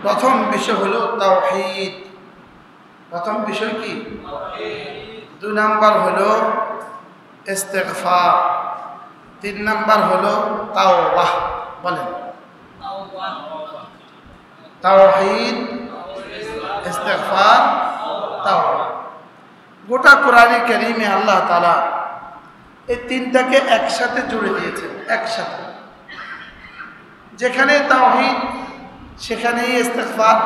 প্রথম বিষয় হলো তাওহীদ। প্রথম বিষয় কি? দুই নাম্বার হলো ইস্তিগফার, তিন নাম্বার হলো তাওবাহ। বলেন তাওহীদ, ইস্তিগফার, তাওবাহ। গোটা কোরআনে কারীমে আল্লাহ তাআলা এই তিনটাকে একসাথে জুড়ে দিয়েছেন, একসাথে। যেখানে তাওহীদ সেখানেই ইস্তিগফার,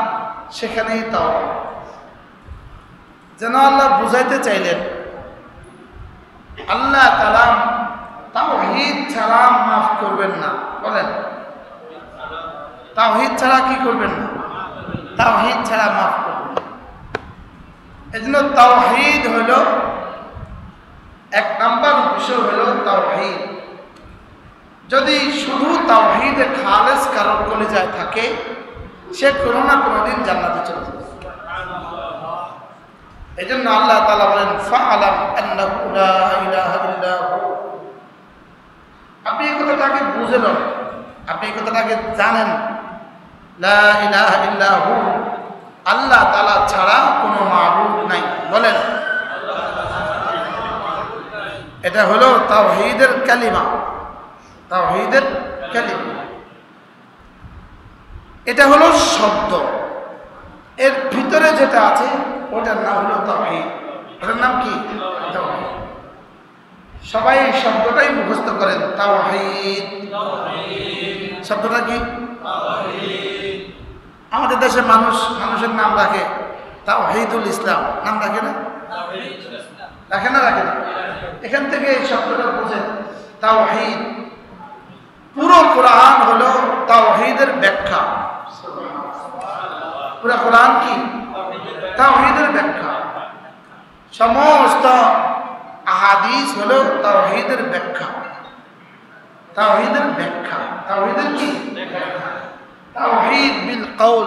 সেখানেই তাওবা। যেন আল্লাহ বুঝাইতে চাইলেন আল্লাহ তাআলা তাওহীদ ছাড়া মাফ করবেন না। বলেন তাওহীদ ছাড়া কি করবেন না? তাওহীদ ছাড়া মাফ করবেন না। এজন্য তাওহীদ হলো এক নাম্বার বিষয়, হলো তাওহীদ। যদি শুধু তাওহীদে খালেস কারোর কলিজায় থাকে, সে কোনো না কোনো দিন জান্নাতে চলে যাবে। এই জন্য আল্লাহ তাআলা বলেন ফাআলাম আন্নাহু লা ইলাহা ইল্লাহু। আপনি এই কথাটাকে বুঝে নেন, আপনি এই কথাটাকে জানেন, লা ইলাহা ইল্লাহু, আল্লাহ তাআলা ছাড়া কোনো মাবুদ নাই। বলেন এটা হলো তাওহীদের কালিমা, তাওহীদের কালিমা। এটা হলো শব্দ, এর ভিতরে যেটা আছে ওটার নাম হলো তাওহীদ। ওটার নাম কি? তাওহীদ। সবাই এই শব্দটাই মুখস্থ করেন, তাওহীদ। শব্দটা কি? আমাদের দেশে মানুষের নাম রাখে তাওহীদুল ইসলাম, নাম রাখে না? রাখে না? রাখে না? এখান থেকে এই শব্দটা বুঝেন তাওহীদ। পুরো কোরআন হলো তাওহীদের ব্যাখ্যা। পুরো কোরআন কি? তাওহীদের ব্যাখ্যা। সমস্ত আহাদিস হলো তাওহীদের ব্যাখ্যা, তাওহীদের ব্যাখ্যা। তাওহীদের কি? তাওহীদ বিল কওল,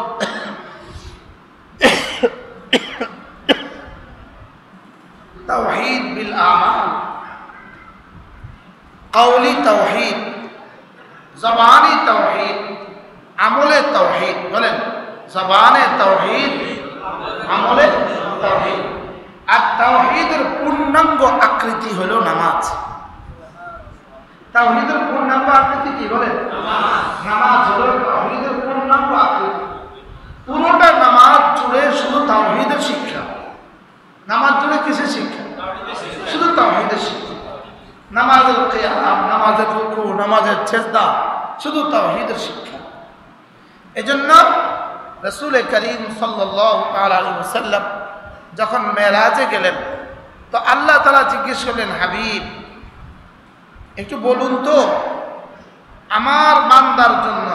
তাওহীদ বিল আমাল। কওলি তাওহীদ, জবানি তাওহীদ, আমলে তাওহীদ। বলেন জবানে তাওহীদ, আমলে তাওহীদ। আর তাওহীদের পূর্ণাঙ্গ আকৃতি হলো নামাজ। তাওহীদের পূর্ণাঙ্গ আকৃতি কি? বলেন নামাজ হলো তাওহীদের পূর্ণাঙ্গ আকৃতি। পুরোটা নামাজ জুড়ে শুধু তাওহীদের শিক্ষা। নামাজ জুড়ে কিসের শিক্ষা? শুধু তাওহীদের শিক্ষা। নামাজের কিয়াম, নামাজের রুকু, নামাজের সিজদা, শুধু তাওহীদের শিক্ষা। এজন্য রাসূল করিম সাল্লাল্লাহু আলাইহি ওয়াসাল্লাম যখন মেরাজে গেলেন, তো আল্লাহ তাআলা জিজ্ঞেস করলেন, হাবিব একটু বলুন তো আমার বান্দার জন্য,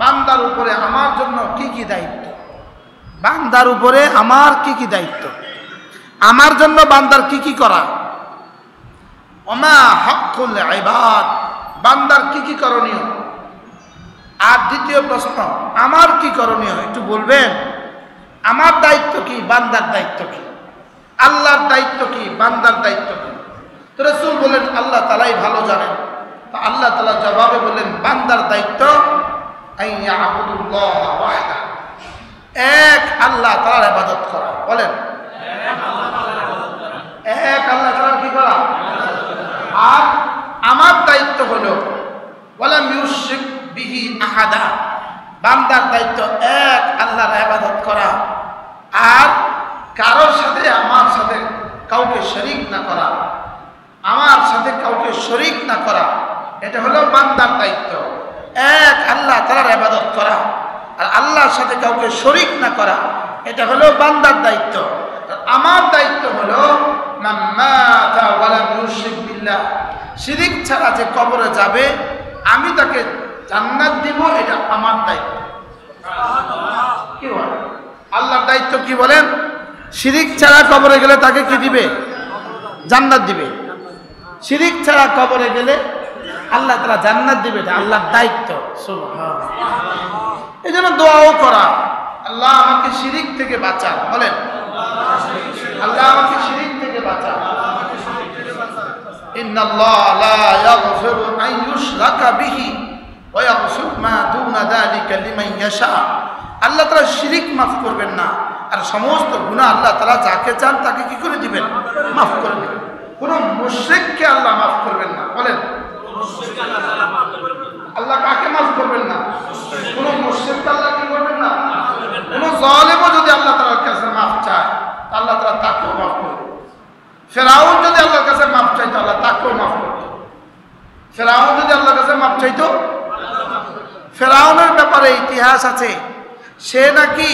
বান্দার উপরে আমার জন্য কি কি দায়িত্ব? বান্দার উপরে আমার কি কি দায়িত্ব? আমার জন্য বান্দার কি কি করা? ওমা হাক্কুল ইবাদ, বান্দার কি কি করণীয়? আর দ্বিতীয় প্রশ্ন, আমার কি করণীয় একটু বলবেন? আমার দায়িত্ব কি, বান্দার দায়িত্ব কি? আল্লাহর দায়িত্ব কি, বান্দার দায়িত্ব কি? তো রাসূল বলেন আল্লাহ তাআলাই ভালো জানেন। তো আল্লাহ তাআলা জবাবে বললেন বান্দার দায়িত্ব আইয়াবুদুল্লাহ ওয়াহদা, এক আল্লাহ তাআলার ইবাদত করা। বলেন এক আল্লাহ তাআলার কি করা? আর আমার দায়িত্ব হলো ওয়ালাম ইউশরিক বিহি আহাদা, বান্দার দায়িত্ব এক আল্লাহর ইবাদত করা আর কারোর সাথে আমার সাথে কাউকে শরীক না করা, আমার সাথে কাউকে শরীক না করা। এটা হলো বান্দার দায়িত্ব, এক আল্লাহ তাআলার ইবাদত করা আর আল্লাহর সাথে কাউকে শরীক না করা। এটা হলো বান্দার দায়িত্ব। আমার দায়িত্ব হলো মান মাতা ওয়ালাম ইউশরিক বিল্লাহ, শিরিক ছাড়া যে কবরে যাবে আমি তাকে জান্নাত দিব, এটা আমার দায়িত্ব। কি বলেন? আল্লাহর দায়িত্ব কি বলেন? শিরিক ছাড়া কবরে গেলে তাকে কি দিবে? জান্নাত দিবে। শিরিক ছাড়া কবরে গেলে আল্লাহ তাআলা জান্নাত দিবে, এটা আল্লাহর দায়িত্ব। সুবহানাল্লাহ। এজন্য দোয়াও করা, আল্লাহ আমাকে শিরিক থেকে বাঁচান। বলেন আল্লাহ আমাকে শিরিক থেকে বাঁচান। ইন্নাল্লাহ লা ইয়াগফিরু আন ইউশরাকা বিহি ওয়া ইয়াগফিরু মা দুনা যালিকা লিমান ইয়াশা। আল্লাহ তাআলা শিরিক মাফ করবেন না, আর সমস্ত গুনাহ আল্লাহ তাআলা যাকে চান তাকে কি করে দিবেন? মাফ করে দিবেন। কোন মুশরিককে আল্লাহ মাফ করবেন না। বলেন, আল্লাহ কাকে মাফ করবেন না? কোন মুশরিককে আল্লাহ কি করবেন না? কোন জালেমও যদি আল্লাহ তাআলার কাছে মাফ চায় আল্লাহ তাআলা তাকেও মাফ করবেন। ফেরাউন যদি আল্লাহর কাছে মাফ চাইতো আল্লাহ তাকেও মাফ করত। ফেরাউন যদি আল্লাহর কাছে মাফ চাইতো, ফেরাউনের ব্যাপারে ইতিহাস আছে, সে নাকি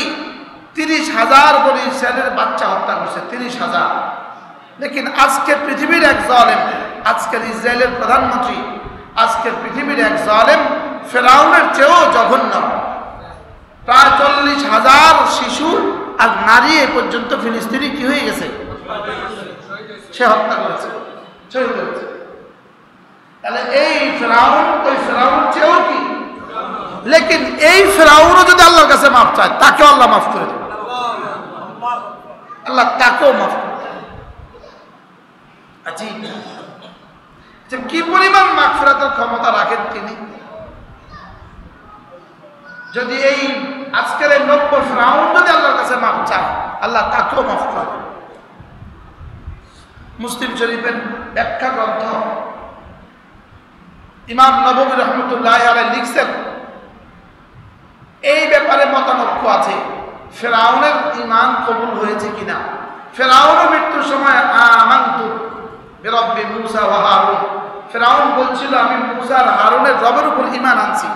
30,000 বনি ইসরায়েলের বাচ্চা হত্যা করছে, 30,000। লেকিন আজকের পৃথিবীর এক জালেম, আজকের ইসরায়েলের প্রধানমন্ত্রী, আজকের পৃথিবীর এক জালেম ফেরাউনের চেয়েও জঘন্য। প্রায় 40,000 শিশু আর নারী এ পর্যন্ত ফিলিস্তিনি কি হয়ে গেছে, সে হত্যা করেছে, শহীদ করেছে। তাহলে এই ফেরাউন ওই ফেরাউন চেয়েও কি, লেকিন এই ফেরাউনও যদি আল্লাহর কাছে মাফ চায় তাকেও আল্লাহ মাফ করে দেবে, আল্লাহ তাকেও মাফ করে দেবে। আচ্ছা, কি পরিমাণ মাগফিরাতের ক্ষমতা রাখেন তিনি। যদি এই আজকের এই 90 ফেরাউন যদি আল্লাহর কাছে মাফ চায় আল্লাহ তাকেও মাফ করে। মুসলিম শরীফের ব্যাখ্যা গ্রন্থ ইমাম নববী রহমতুল্লাহি আলাইহি লিখছেন, এই ব্যাপারে মতানৈক্য আছে ফেরাউনের ঈমান কবুল হয়েছে কিনা। ফেরাউনের মৃত্যুর সময় আমানতু বিরব্বি মূসা ওয়া হারুন, ফেরাউন বলছিল আমি মূসা আর হারুনের রবের উপর ঈমান আনছি।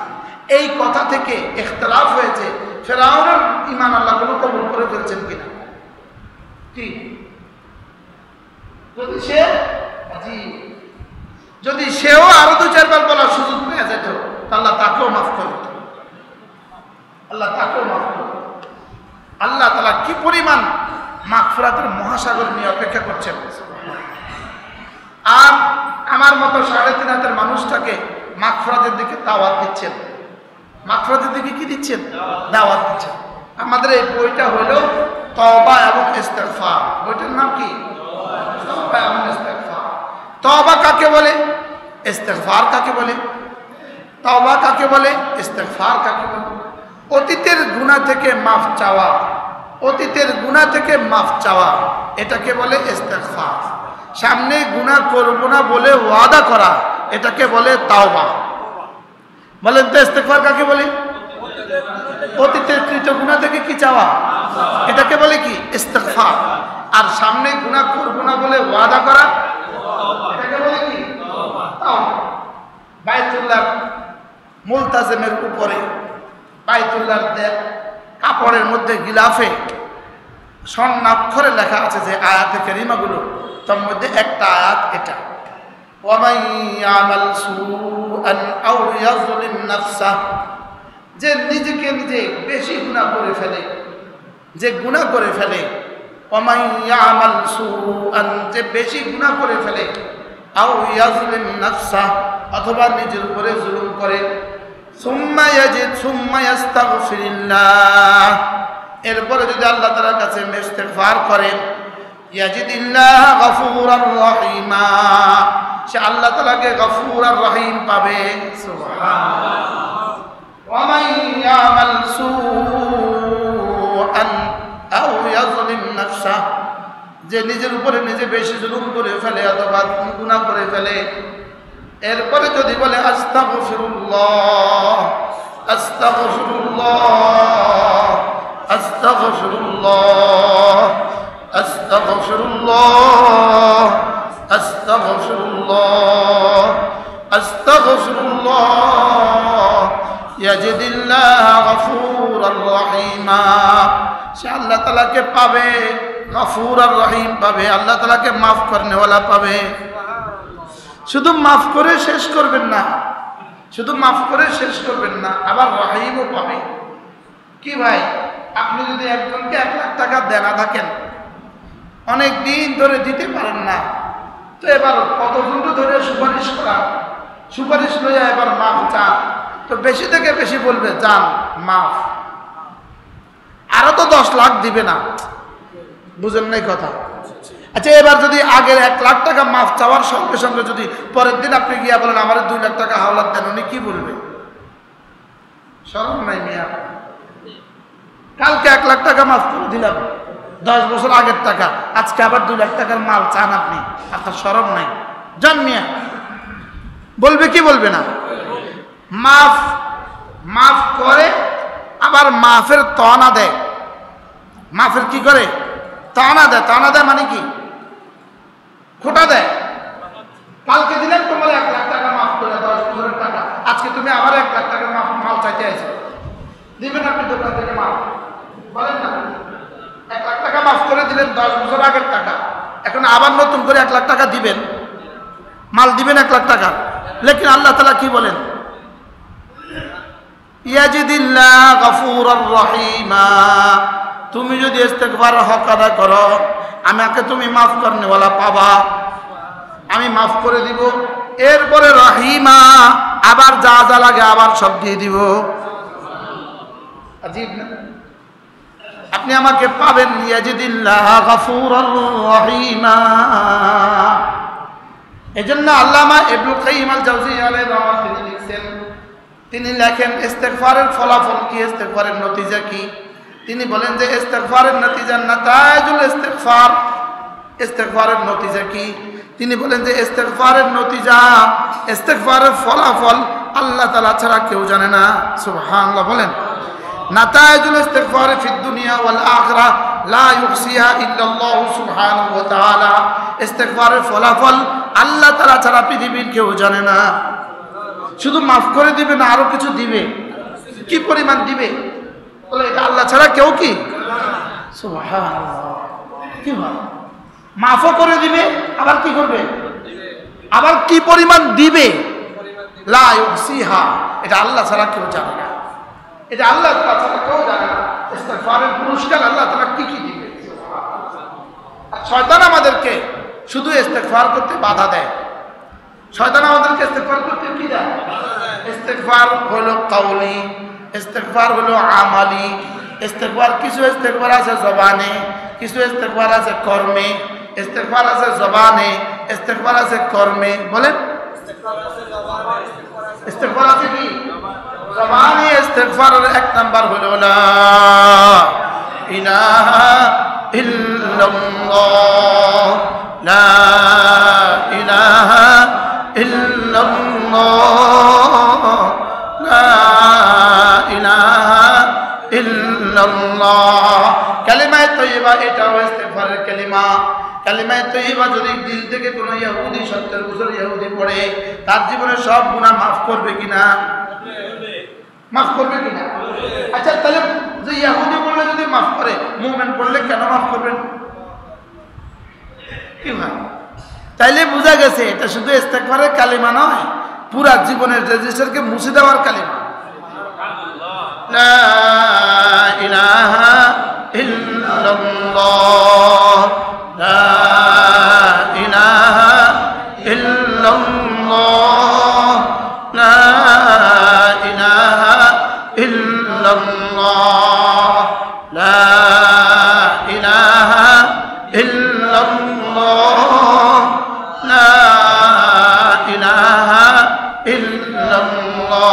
এই কথা থেকে ইখতিলাফ হয়েছে ফেরাউনের ঈমান আল্লাহ কবুল করে ফেলছেন কিনা। কি যদি সেও আরো 2-4 বার বলার সুযোগ পেয়ে যেত আল্লাহ তাকেও মাফ করত, আল্লাহ তাকেও মাফ করত। আল্লাহ তাআলা কি পরিমাণ মাগফিরাতের মহাসাগর নিয়ে অপেক্ষা করছেন। আর আমার মতো 3.5 হাতের মানুষটাকে মাগফিরাতের দিকে দাওয়াত দিচ্ছেন, মাগফিরাতের দিকে কি দিচ্ছেন? দাওয়াত দিচ্ছেন। আমাদের এই বইটা হলো তওবা এবং ইস্তেগফার। বইটার নাম কি? তওবা এবং ইস্তেগফার। তওবা কাকে বলে, ইস্তেগফার কাকে বলে? তওবা কাকে বলে, ইস্তেগফার কাকে বলে? অতীতের গুনাহ থেকে মাফ চাওয়া, অতীতের গুনাহ থেকে মাফ চাওয়া এটাকে বলে ইস্তেগফার। সামনে গুনাহ করব না বলে ওয়াদা করা এটাকে বলে তাওবা। বলেন তো ইস্তেগফার কাকে বলে? অতীতের কৃত গুনাহ থেকে কি চাওয়া, এটাকে বলে কি? ইস্তেগফার। আর সামনে গুনাহ করব না বলে ওয়াদা করা এটাকে বলে কি? তাওবা। বাইতুল্লাহ মুলতাজিমের উপরে, বাইতুল্লাহর কাপড়ের মধ্যে গিলাফে স্বর্ণাক্ষরে লেখা আছে যে আয়াতে কারিমাগুলো, তার মধ্যে একটা আয়াত এটা, ওয়ামান ইয়ামাল সুআন আও ইয়াজলিম নাফসাহ, যে নিজেকে নিজে বেশি গুনাহ করে ফেলে, যে গুনাহ করে ফেলে, ওয়ামান ইয়ামাল সুআন, যে বেশি গুনাহ করে ফেলে, আও ইয়াজলিম নাফসাহ, অথবা নিজের উপরে জুলুম করে, সুম্মা ইয়াজিদ সুম্মা ইস্তাগফিরুল্লাহ, এরপরে যদি আল্লাহ তাআলার কাছে ইস্তেগফার করে, ইয়াজিদিল্লাহ গফুরার রহিমা, সে আল্লাহ তাআলাকে গফুর আর রহিম পাবে। সুবহানাল্লাহ। ওয়া মান ইয়ামাল সুআন আও ইয়াজলিম নাফসাহ, যে নিজের উপরে নিজে বেশি জুলুম করে ফেলে অথবা গুনাহ করে ফেলে, এরপরে যদি বলে আস্তাগফিরুল্লাহ আস্তাগফিরুল্লাহ আস্তাগফিরুল্লাহ আস্তাগফিরুল্লাহ আস্তাগফিরুল্লাহ আস্তাগফিরুল্লাহ ইয়াজিদিল্লাহ গফুরার রহিমা, সে আল্লাহ তাআলাকে পাবে, গফুর আর রহিম পাবে, আল্লাহ তাআলাকে মাফ করনেওয়ালা পাবে। শুধু মাফ করে শেষ করবেন না, শুধু মাফ করে শেষ করবেন না, আবার রহিমও পাবে। কি ভাই, আপনি যদি একজনকে 1 লাখ টাকা দেনা থাকেন, অনেক দিন ধরে দিতে পারেন না, তো এবার কতজন ধরে সুপারিশ করা, সুপারিশ লইয়া এবার মাফ চান, তো বেশি থেকে বেশি বলবে যান মাফ, আরো তো 10 লাখ দিবে না। বুঝেন নাই কথা? আচ্ছা, এবার যদি আগের 1 লাখ টাকা মাফ চাওয়ার সঙ্গে সঙ্গে যদি পরের দিন আপনি গিয়া বলেন আমার 2 লাখ টাকা হাওলাত দেন, উনি কি বলবে? শরম নাই মিয়া? কালকে 1 লাখ টাকা মাফ করে দিলাম, 10 বছর আগের টাকা, আজকে আবার 2 লাখ টাকার মাল চান আপনি, আপনার শরম নাই? জন্মিয়া বলবে কি বলবে না? মাফ করে আবার মাফের তনা দেয়। মাফের কি করে? তনা দেয়। তনা দেয় মানে কি? খোটা দেয়। কালকে দিলেন তোমার 1 লাখ টাকা মাফ করে, 10 বছরের টাকা, আজকে তুমি আবার 1 লাখ টাকা মাল চাইতে আইছো, দিবেন আপনি দোকান থেকে মাল? বলেন না। 1 লাখ টাকা মাফ করে দিলেন 10 বছর আগের টাকা, এখন আবার নতুন করে 1 লাখ টাকা দিবেন, মাল দিবেন 1 লাখ টাকা। লেকিন আল্লাহ তাআলা কি বলেন? ইয়াজিদিল্লাহ গফুরুর রহিমা, তুমি যদি ইস্তেগফার হক আদা করো, আমাকে তুমি মাফ করনেওয়ালা পাবা, আমি মাফ করে দিব। এরপরে রহিমা, আবার যা যা লাগে আবার সব দিয়ে দিব। আজীব না? আপনি আমাকে পাবেন ইয়াজিদিল্লাহ গফুরুর রহিমা। এজন্য আল্লামা ইবনুল কাইয়িম আল জাওজিয়্যা আলাইহিস রাহমাত তিনি লিখছেন, তিনি লেখেন ইস্তেগফারের ফলাফল কি, ইস্তেগফারের নতিজা কি। তিনি বলেন যে ইস্তেগফারের নতিজা নাতাইজুল ইস্তেগফার, ইস্তেগফারের নতিজা কি? তিনি বলেন যে ইস্তেগফারের নতিজা, ইস্তেগফারের ফলাফল আল্লাহ তাআলা ছাড়া কেউ জানে না। সুবহানাল্লাহ বলেন। নাতাইজুল ইস্তেগফার ফিদ দুনিয়া ওয়াল আখিরাহ লা ইউহসিহা ইল্লাল্লাহু সুবহানাহু ওয়া তাআলা। ইস্তেগফারের ফলাফল আল্লাহ তাআলা ছাড়া পৃথিবীর কেউ জানে না। শুধু মাফ করে দিবে না, আরো কিছু দিবে। কি পরিমাণ দিবে বলে এটা আল্লাহ ছাড়া কেউ কি? সুবহানাল্লাহ। কি হয়? মাফও করে দিবে, আবার কি করবে? আবার কি পরিমাণ দিবে? লা ইউহসিহা, এটা আল্লাহ ছাড়া কেউ জানে না। এটা আল্লাহ ছাড়া কেউ জানে না। ইস্তেগফারের পুরস্কার আল্লাহ তাআলা কি কি দিবে। শয়তান আমাদেরকে শুধু ইস্তেগফার করতে বাধা দেয়। শয়তান আমাদেরকে ইস্তেগফার করতে কি দেয়? ইস্তেগফার হলো কাউলি, ইস্তেগফার হলো আমালি। ইস্তেগফার কিছু ইস্তেগফার আছে জবানে, কিছু ইস্তেগফার আছে কর্মে। ইস্তেগফার আছে জবানে, ইস্তেগফার আছে কর্মে। বলেন ইস্তেগফার আছে কি? জবানে ইস্তেগফারের 1 নাম্বার হলো লা ইলাহা ইল্লাল্লাহ, লা ইলাহা ইল্লাল্লাহ, লা ইলাহা ইল্লাল্লাহ। কালিমায়ে তাইয়্যিবা, এটাও ইস্তেগফারের কালিমা। কালিমায়ে তাইয়্যিবা যদি দিল থেকে কোনো ইহুদি 70 বছর ইহুদি পড়ে, তার জীবনে সব গুনাহ মাফ করবে কিনা? মাফ করবে কিনা? আচ্ছা, তাহলে যে ইহুদি বললে যদি মাফ করে, মুমিন বললে কেন মাফ করবেন? কি ভাই? তাইলে বোঝা গেছে এটা শুধু ইস্তেগফারের কালিমা নয়, পুরা জীবনের রেজিস্টারকে মুছে দেওয়ার কালিমা। লা ইলাহা ইল্লাল্লাহ, লা ইলাহা ইল্লাল্লাহ, লা ইলাহা ইল্লাল্লাহ, লা ইলাহা ইল্লাল্লাহ, লা ইলাহা ইল্লাল্লাহ।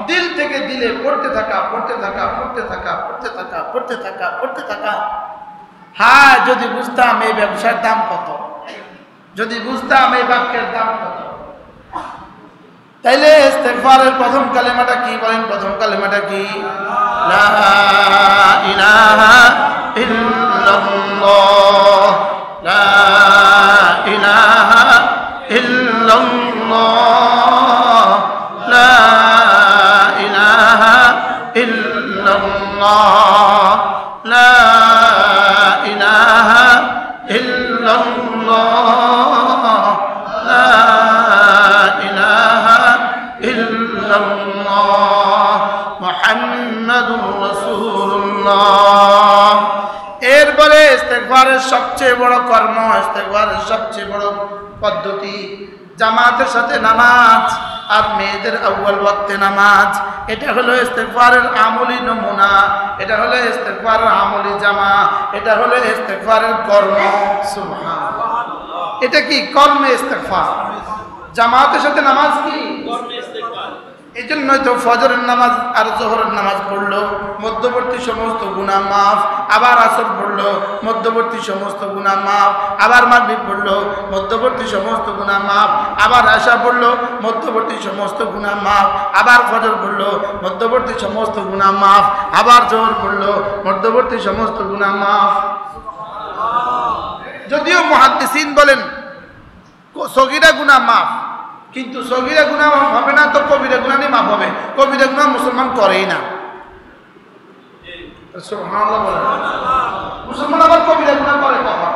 দিল থেকে দিলে পড়তে থাকা, পড়তে থাকা, পড়তে থাকা, পড়তে থাকা, পড়তে থাকা, পড়তে থাকা। হ্যাঁ, যদি বুঝতাম এই ব্যবসার দাম কত, যদি বুঝতাম এই বাক্যের দাম কত, তাইলে ইস্তেগফারের প্রথম কালেমাটা কি বলেন? প্রথম কালেমাটা কি? লা ইলাহা ইল্লাল্লাহ, লা ইলাহা ইল্লাল্লাহ, লা ইলাহা ইল্লাল্লাহ, লা ইলাহা ইল্লাল্লাহ, লা ইলাহা ইল্লাল্লাহ, মুহাম্মাদুর রাসূলুল্লাহ। এরপরে ইস্তেগফারের সবচেয়ে বড় কর্ম, ইস্তেগফারের সবচেয়ে বড় পদ্ধতি জামাতের সাথে নামাজ আর মেয়েদের আউয়াল ওয়াক্তে নামাজ। এটা হলো ইস্তেগফারের আমলি নমুনা, এটা হলো ইস্তেগফারের আমলি জামা, এটা হলো ইস্তেগফারের কর্ম। সুবহানাল্লাহ। এটা কি? কর্মে ইস্তেগফার। জামাতের সাথে নামাজ কি? কর্মে ইস্তেগফার। এই জন্যই তো ফজরের নামাজ আর জোহরের নামাজ পড়লো, মধ্যবর্তী সমস্ত গুনাহ মাফ। আবার আসর পড়লো, মধ্যবর্তী সমস্ত গুনাহ মাফ। আবার মাগরিব পড়লো, মধ্যবর্তী সমস্ত গুনাহ মাফ। আবার আশা পড়লো, মধ্যবর্তী সমস্ত গুনাহ মাফ। আবার ফজর পড়লো, মধ্যবর্তী সমস্ত গুনাহ মাফ। আবার জোহর পড়লো, মধ্যবর্তী সমস্ত গুনাহ মাফ। যদিও মুহাদ্দিসিন বলেন সগীরা গুনাহ মাফ, কিন্তু সগীরা গুনাহ মাফ হবে না তো কবিরা গুনাহ নিয়ে মাফ হবে। কবিরা গুনাহ মুসলমান করেই না। সুবহানাল্লাহ বলেন। মুসলমান আবার কবিরা গুনাহ করে কখন?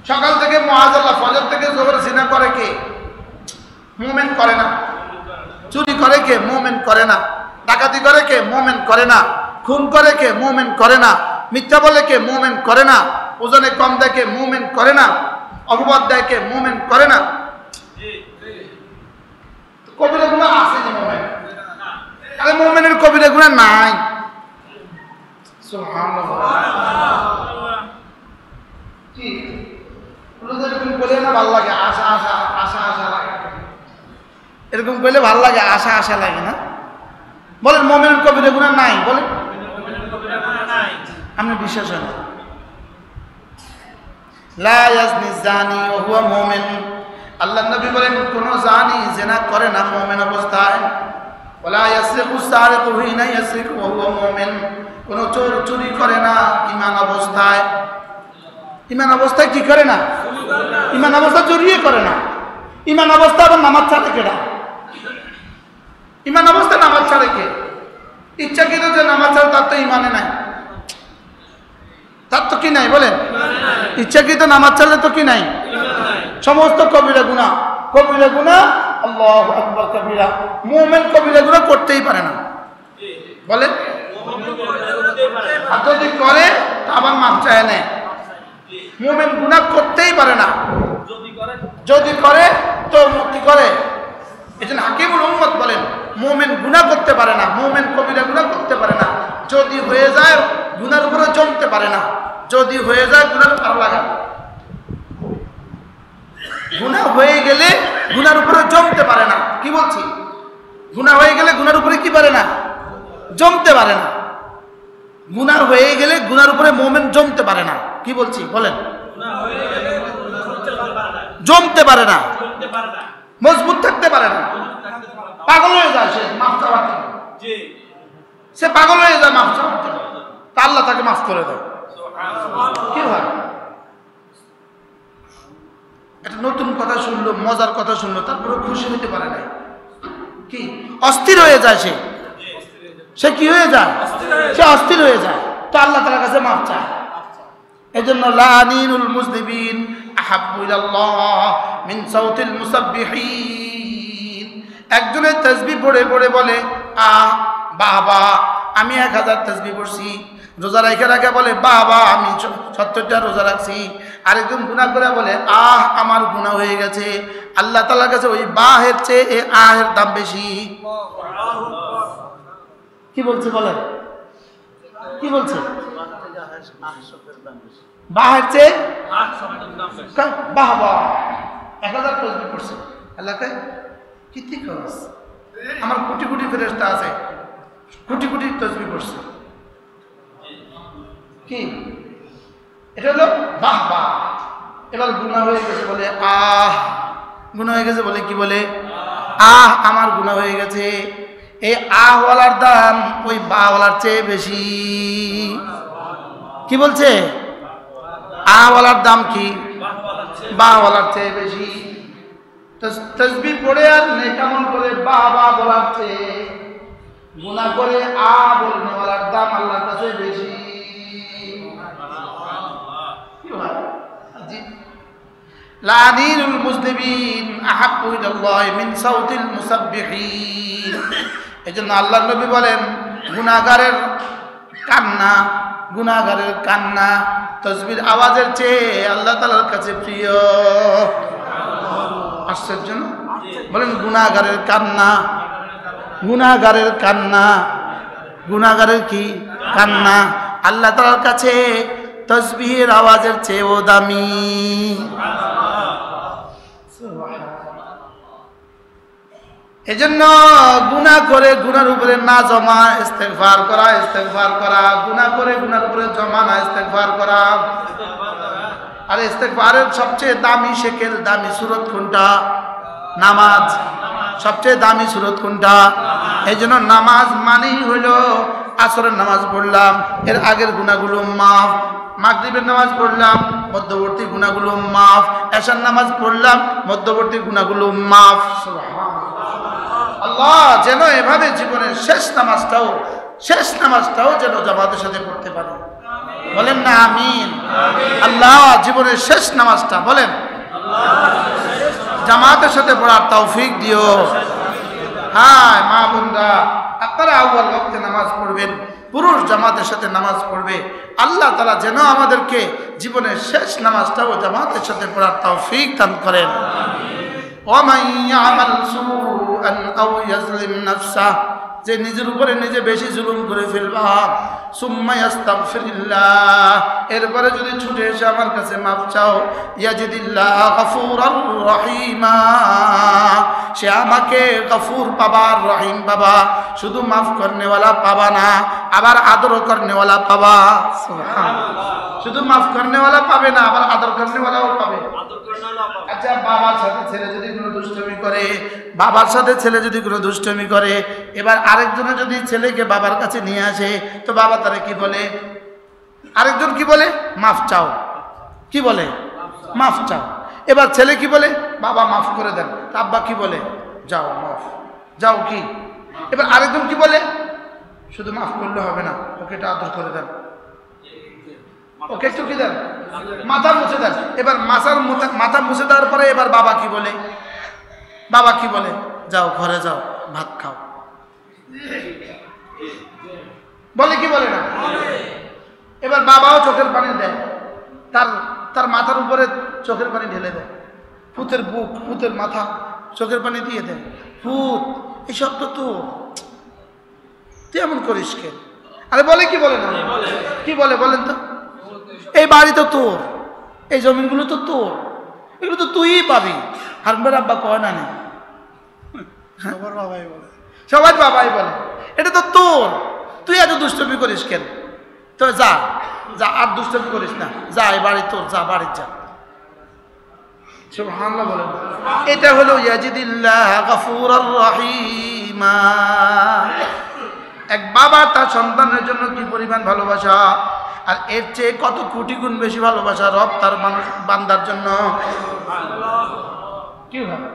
সকাল থেকে মুআজ্জালা, ফজর থেকে জোহর জিনা করে কে? মুমিন করে না। চুরি করে কে? মুমিন করে না। ডাকাতি করে কে? মুমিন করে না। খুন করে কে? মুমিন করে না। মিথ্যা বলে কে? মুমিন করে না। ওজনে কম দেয় কে? মুমিন করে না। অপবাদ দেয় কে? মুমিন করে না। কবিরা গুনাহ আছে যে মুমিন? আরে মুমিনের কবিরা গুনাহ নাই। সুবহানাল্লাহ। কি এরকম বলে না ভালো লাগে? আশা আশা আশা আশা লাগে, এরকম বলে ভালো লাগে? আশা আশা লাগে না? বলেন মুমিনের কবিরা গুনাহ নাই? বলেন আপনি বিশ্বাস হয় না? লা ইয়াজনি জানি ওয়া হুয়া মুমিন। আল্লাহর নবী বলেন কোন জানি জিনা করে না মুমিন অবস্থায়। ওয়ালা ইয়াসরিকু সারিকু হিনা ইয়াসরিকু ওয়া হুয়া মুমিন। কোন চোর চুরি করে না ঈমান অবস্থায়। ঈমান অবস্থায় কি করে না? ঈমান অবস্থায় চুরিয়ে করে না। ঈমান অবস্থায় আবার নামাজ ছাড়ে কেডা? ঈমান অবস্থায় নামাজ ছাড়ে কে? ইচ্ছাকৃত যে নামাজ ছাড়ে তার তো ঈমানে নাই। তার তো কি নাই? বলেন ইচ্ছাকৃত নামাজ ছাড়লে তো কি নাই? সমস্ত কবিরা গুনাহ। কবিরা গুনাহ আল্লাহু আকবার কবিরা। মুমিন কবিরা গুনাহ করতেই পারে না। বলেন আর যদি করে তা আবার মাফ চায় না। মুমিন গুনাহ করতেই পারে না। যদি করে তো মুক্তি করে। এজন্য হাকিমুল উম্মত বলেন মুমিন গুনাহ করতে পারে না, মুমিন কবিরা গুনাহ করতে পারে না। যদি হয়ে যায় গুনার উপরে জমতে পারে না। যদি হয়ে যায় গুনার ভালো লাগে না। গুনাহ হয়ে গেলে গুনার উপরে জমতে পারে না। কি বলছি? গুনাহ হয়ে গেলে গুনার উপরে কি পারে না? জমতে পারে না। গুনাহ হয়ে গেলে গুনার উপরে মুমিন জমতে পারে না। কি বলছি? বলেন জমতে পারে না, মজবুত থাকতে পারে না। পাগল হয়ে যায় সে মাফ চাওয়ার জন্য। সে পাগল হয়ে যায় মাফ চাওয়ার জন্য। তা আল্লাহ তাকে মাফ করে দেয়। কি হয়? একটা নতুন কথা শুনলো, মজার কথা শুনলো, তারপরে খুশি হতে পারে না। কি অস্থির হয়ে যায় সে। সে কি হয়ে যায়? সে অস্থির হয়ে যায়। তো আল্লাহ তাআলার কাছে মাফ চায়। এজন্য লানিনুল মুজনিবিন আহাব্বু ইলাল্লাহ মিন সাউতিল মুসাব্বিহিন। একজনের তাসবিহ পড়ে পড়ে বলে আহ বাবা আমি 1000 তাসবিহ পড়ছি। রোজা রাখে রাখে বলে বাবা আমি 70টা রোজা রাখছি। আরেকজন গুনাহ করে বলে আহ আমার গুনাহ হয়ে গেছে। আল্লাহ তাআলার কাছে ওই বাহের চেয়ে এই আহের দাম বেশি। কি বলছে? বলেন কি বলছে? বাহের চেয়ে বাহ বাহ 1000 তাসবিহ পড়ছে। আল্লাহ কয় কি ঠিক আছে? আমার কোটি কোটি ফেরেশতা আছে, কোটি কোটি তাসবিহ পড়ছে। কি এটা হলো বাহ বাহ। এবার গুনাহ হয়ে গেছে বলে আহ, গুনাহ হয়ে গেছে বলে কি বলে আহ আমার গুনাহ হয়ে গেছে। এই আহওয়ালার দাম ওই বাহওয়ালার চেয়ে বেশি। কি বলছে? আহওয়ালার দাম কি? বাহওয়ালার চেয়ে বেশি। তাসবিহ পড়ে আর নেক আমল করে বাহ বাহ বলার চেয়ে গুনাহ করে আহ বলনেওয়ালার দাম আল্লাহর কাছে বেশি। লানিনুল মুজনিবিন আহাব্বু ইলাল্লাহি মিন সাউতিল মুসাব্বিহিন। এজন্য আল্লাহর নবী বলেন গুনাহগারের কান্না, গুনাহগারের কান্না তাসবিহর আওয়াজের চেয়ে আল্লাহ তাআলার কাছে প্রিয়। আশ্চর্য না? বলেন গুনাহগারের কান্না, গুনাহগারের কান্না, গুনাহগারের কি কান্না আল্লাহ তাআলার কাছে তাসবিহের আওয়াজের চেয়েও দামি। এজন্য গুনাহ করে গুনার উপরে না জমা, ইস্তেগফার করা, ইস্তেগফার করা। গুনাহ করে গুনার উপরে জমা না, ইস্তেগফার করা। আর ইস্তেগফারের সবচেয়ে দামি শেকেল, দামি সূরত কোনটা? নামাজ। সবচেয়ে দামি সূরত কোনটা? এই জন্য নামাজ মানেই হইল আসরের নামাজ পড়লাম, এর আগের গুনাহগুলো মাফ। মাগরিবের নামাজ পড়লাম, মধ্যবর্তী গুনাহগুলো মাফ। এশার নামাজ পড়লাম, মধ্যবর্তী গুনাহগুলো মাফ। আল্লাহ যেন এভাবে জীবনের শেষ নামাজটাও যেন জামাতের সাথে পড়তে পারি। বলেন না আমিন। আল্লাহ জীবনের শেষ নামাজটা বলেন জামাতের সাথে পড়ার তৌফিক দিও। হ্যাঁ মা বোনরা, আপনারা আউয়াল ওয়াক্তে নামাজ পড়বেন, পুরুষ জামাতের সাথে নামাজ পড়বে। আল্লাহ তাআলা যেন আমাদেরকে জীবনের শেষ নামাজটাও জামাতের সাথে পড়ার তৌফিক দান করেন। ওয়ামান ইয়ামাল সুআন আও ইয়াজলিম নাফসা, যে নিজের উপরে নিজে বেশি জুলুম করে ফেলবা, সুম্মা ইস্তাগফিরিল্লাহ, এরপরে যদি ছুটে এসে আমার কাছে মাফ চাও, ইয়াজিদিল্লাহ গফুরার রহিমা, সে আমাকে গফুর পাবা, রহিম পাবা। শুধু মাফ করনেওয়ালা পাবা না, আবার আদরও করনেওয়ালা পাবা। সুবহানাল্লাহ। শুধু মাফ করনেওয়ালা পাবে না, আবার আদর করনেওয়ালাও পাবে। আচ্ছা, বাবার সাথে ছেলে যদি কোনো দুষ্টমি করে, বাবার সাথে ছেলে যদি কোনো দুষ্টমি করে, এবার আরেকজনে যদি ছেলেকে বাবার কাছে নিয়ে আসে, তো বাবা তারা কি বলে? আরেকজন কি বলে? মাফ চাও। কি বলে? মাফ চাও। এবার ছেলে কি বলে? বাবা মাফ করে দেন। আব্বা কি বলে? যাও মাফ, যাও। কি এবার আরেকজন কি বলে? শুধু মাফ করলে হবে না, ওকে এটা আদর করে দেন, ওকে একটু কি দেন, মাথা মুছে দেন। এবার মাথা মুছে দেওয়ার পরে এবার বাবা কি বলে? বাবা কি বলে? যাও ঘরে যাও, ভাত খাও। বলে কি বলে না? এবার বাবাও চোখের পানি দেয়, তার মাথার উপরে চোখের পানি ঢেলে দেয়। পুতের বুক, পুতের মাথা চোখের পানি দিয়ে দেয়। পুত, এইসব তো তুই এমন করিস কে? আরে বলে কি বলে না? কি বলে বলেন তো? এই বাড়ি তো তোর, এই জমিনগুলো তো তোর, এগুলো তো তুই পাবি। হারুনের আব্বা কয় না? সবার বাবাই বলে এটা তো তোর, তুই এত দুষ্টমি করিস কেন? তো যা যা, আর দুষ্টমি করিস না, যা, এই বাড়ি তোর, যা, বাড়ি যা। সুবহানাল্লাহ বলেন। এটা হলো ইয়াজিদিল্লাহ গফুরার রহিমা। এক বাবা তার সন্তানের জন্য কি পরিমাণ ভালোবাসা, আর এর চেয়ে কত কোটি গুণ বেশি ভালোবাসা রব তার বান্দার জন্য। কি ভাবে?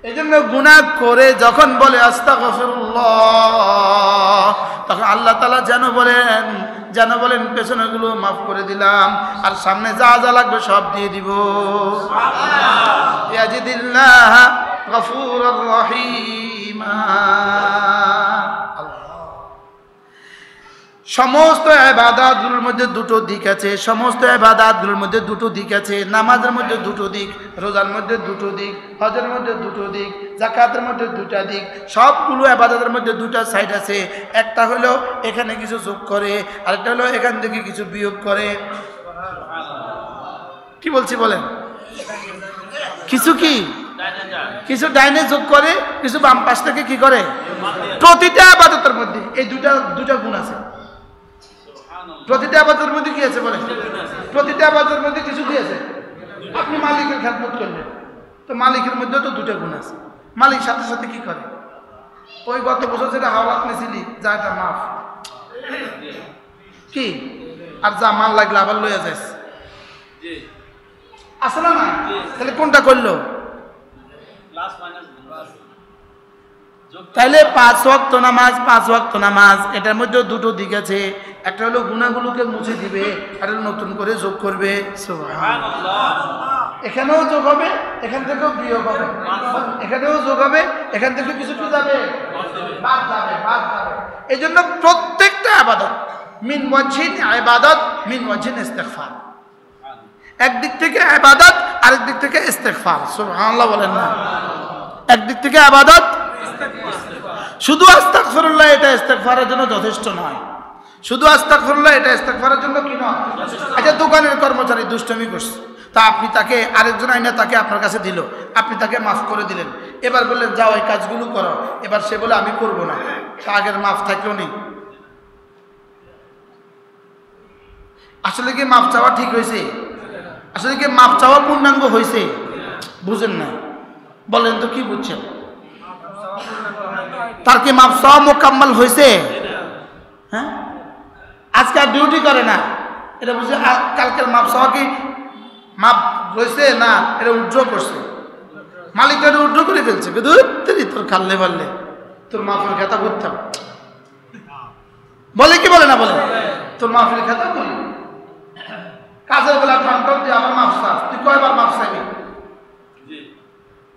এই জন্য গুনাহ করে যখন বলে আস্তাগফিরুল্লাহ, তখন আল্লাহ তাআলা যেন বলেন পেছনেগুলো মাফ করে দিলাম, আর সামনে যা যা লাগবে সব দিয়ে দিব। ইয়াজিদিল্লাহ গফুরার রহিমা। সমস্ত ইবাদতগুলোর মধ্যে দুটো দিক আছে, সমস্ত ইবাদতগুলোর মধ্যে দুটো দিক আছে। নামাজের মধ্যে দুটো দিক, রোজার মধ্যে দুটো দিক, হজের মধ্যে দুটো দিক, যাকাতের মধ্যে দুটো দিক। সবগুলো ইবাদতের মধ্যে দুটো সাইড আছে। একটা হলো এখানে কিছু যোগ করে, আরেকটা হলো এখান থেকে কিছু বিয়োগ করে। কি বলছি বলেন? কিছু ডাইনে যোগ করে, কিছু বাম পাশ থেকে কি করে। প্রতিটা ইবাদতের মধ্যে এই দুটা গুণ আছে। প্রতিটা ইবাদতের মধ্যে কি আছে বলেন? প্রতিটা ইবাদতের মধ্যে কিছু কি আছে? আপনি মালিকের খেদমত করলেন, তো মালিকের মধ্যে তো দুটো গুণ আছে। মালিক সাথে সাথে কি করে? ওই গত বছর যেটা হাওলাত নিয়েছিলি, যা, এটা মাফ। কি আর যা, মান লাগলে আবার লইয়া যাইস, আসলে না? তাহলে কোনটা করলো? তাইলে 5 ওয়াক্ত নামাজ, এটার মধ্যে দুটো দিক আছে। একটা হলো গুনাহগুলোকে মুছে দিবে, আর নতুন করে যোগ করবে। সুবহানাল্লাহ। এখানেও যোগ হবে, এখান থেকেও বিয়োগ হবে, এখানেও যোগ হবে, এখান থেকে কিছু কি যাবে, বাদ যাবে। এই জন্য প্রত্যেকটা ইবাদত মিন ওয়াজহিন ইবাদত, মিন ওয়াজহিন ইস্তিগফার। একদিক থেকে ইবাদত, আরেক দিক থেকে ইস্তিগফার। সুবহানাল্লাহ বলেন না? একদিক থেকে ইবাদত, শুধু আস্তাগফিরুল্লাহ এটা ইস্তিগফারের জন্য যথেষ্ট নয়। শুধু আস্তাগফিরুল্লাহ এটা ইস্তিগফারের জন্য কি নয়। আচ্ছা, দোকানের কর্মচারী দুষ্টমি করছে, তা আপনি তাকে, আরেকজন আইনা তাকে আপনার কাছে দিল, আপনি তাকে মাফ করে দিলেন। এবার বললেন যাও এই কাজগুলো করো, এবার সে বলে আমি করব না, আগের মাফ থাকলেও নেই। আসলে কি মাফ চাওয়া ঠিক হয়েছে? আসলে কি মাফ চাওয়া পূর্ণাঙ্গ হয়েছে? বুঝেন না, বলেন তো কি বুঝছেন? তার কি মাফ চাওয়া মোকাম্মল হয়েছে? হ্যাঁ, আজকে আর ডিউটি করে না, এটা বুঝে কালকের মাপ চাওয়া কি মাপ রয়েছে না এটা উড্র করছে, মালিকটা এটা উড্র করে ফেলছে। তোর খাললে পারলে তোর মাফের খাতা করতাম, বলে কি বলে না বলে, তোর মাফের খাতা বলি কাজের বেলা ঠান্ডা দিয়ে আমার মাপ চাস, তুই কয়বার মাপ চাইবি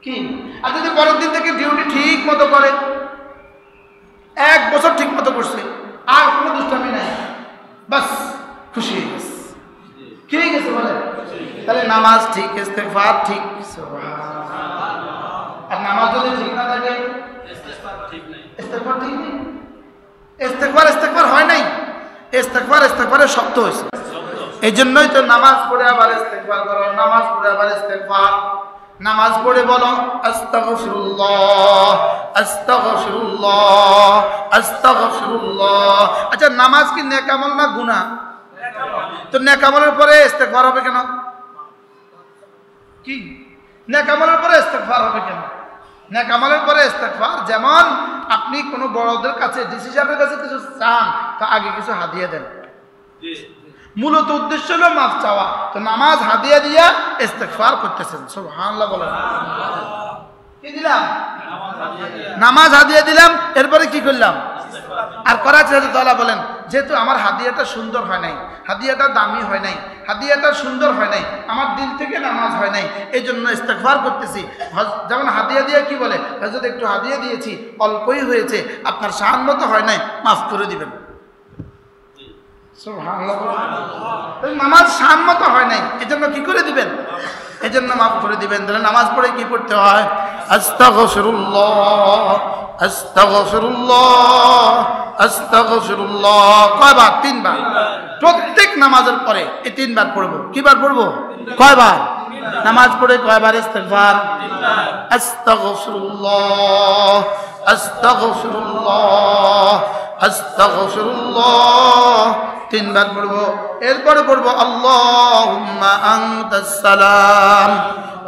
কি? আর যদি পরের দিন থেকে ডিউটি ঠিক মতো করে, 1 বছর ঠিক মতো করছে, আর কোনো দুষ্টামি নাই, বাস খুশি হয়ে গেছে, কি হয়ে গেছে বলে? তাহলে নামাজ ঠিক, ইস্তেগফার ঠিক। আর নামাজ যদি ঠিক না থাকে ইস্তেগফার ঠিক নেই, ইস্তেগফার হয় নাই, ইস্তেগফারের শব্দ হয়েছে। এই জন্যই তো নামাজ পড়ে আবার ইস্তেগফার করো, নামাজ পড়ে আবার ইস্তেগফার, নামাজ পড়ে বলো আস্তাগফিরুল্লাহ আস্তাগফিরুল্লাহ আস্তাগফিরুল্লাহ। আচ্ছা, নামাজ কি নেক আমল না গুনাহ? তো নেক আমলের পরে ইস্তেগফার হবে কেন? কি নেক আমলের পরে ইস্তেগফার হবে কেন? নেক আমলের পরে ইস্তেগফার, যেমন আপনি কোনো বড়দের কাছে, ডিসি সাহেবের কাছে কিছু চান, তা আগে কিছু হাদিয়া দেন। মূলত উদ্দেশ্য হলো মাফ চাওয়া, তো নামাজ হাদিয়া দিয়া ইস্তেগফার করতেছেন। সুবহানাল্লাহ বলেন। কি দিলাম? নামাজ হাদিয়া দিলাম, এরপরে কি করলাম? আর করার চাইতে তাআলা বলেন, যেহেতু আমার হাদিয়াটা সুন্দর হয় নাই, হাদিয়াটা দামি হয় নাই, হাদিয়াটা সুন্দর হয় নাই, আমার দিল থেকে নামাজ হয় নাই, এই জন্য ইস্তেগফার করতেছি। যেমন হাদিয়া দিয়ে কি বলে, হযরত একটু হাদিয়া দিয়েছি, অল্পই হয়েছে, আপনার শান মতো হয় নাই, মাফ করে দিবেন। নামাজ শান মতো হয় নাই, এজন্য কি করে দিবেন? এজন্য মাফ করে দিবেন। তাহলে নামাজ পড়ে কি পড়তে হয়? আস্তাগফিরুল্লাহ আস্তাগফিরুল্লাহ আস্তাগফিরুল্লাহ। কয়বার? 3 বার। প্রত্যেক নামাজের পরে এই 3 বার পড়বো। কিবার পড়বো? কয়বার? নামাজ পড়ে কয়বার ইস্তেগফার? আস্তাগফিরুল্লাহ আস্তাগফিরুল্লাহ আস্তাগফিরুল্লাহ 3 বার পড়বো। এরপরে পড়বো আল্লাহুম্মা আনতাস সালাম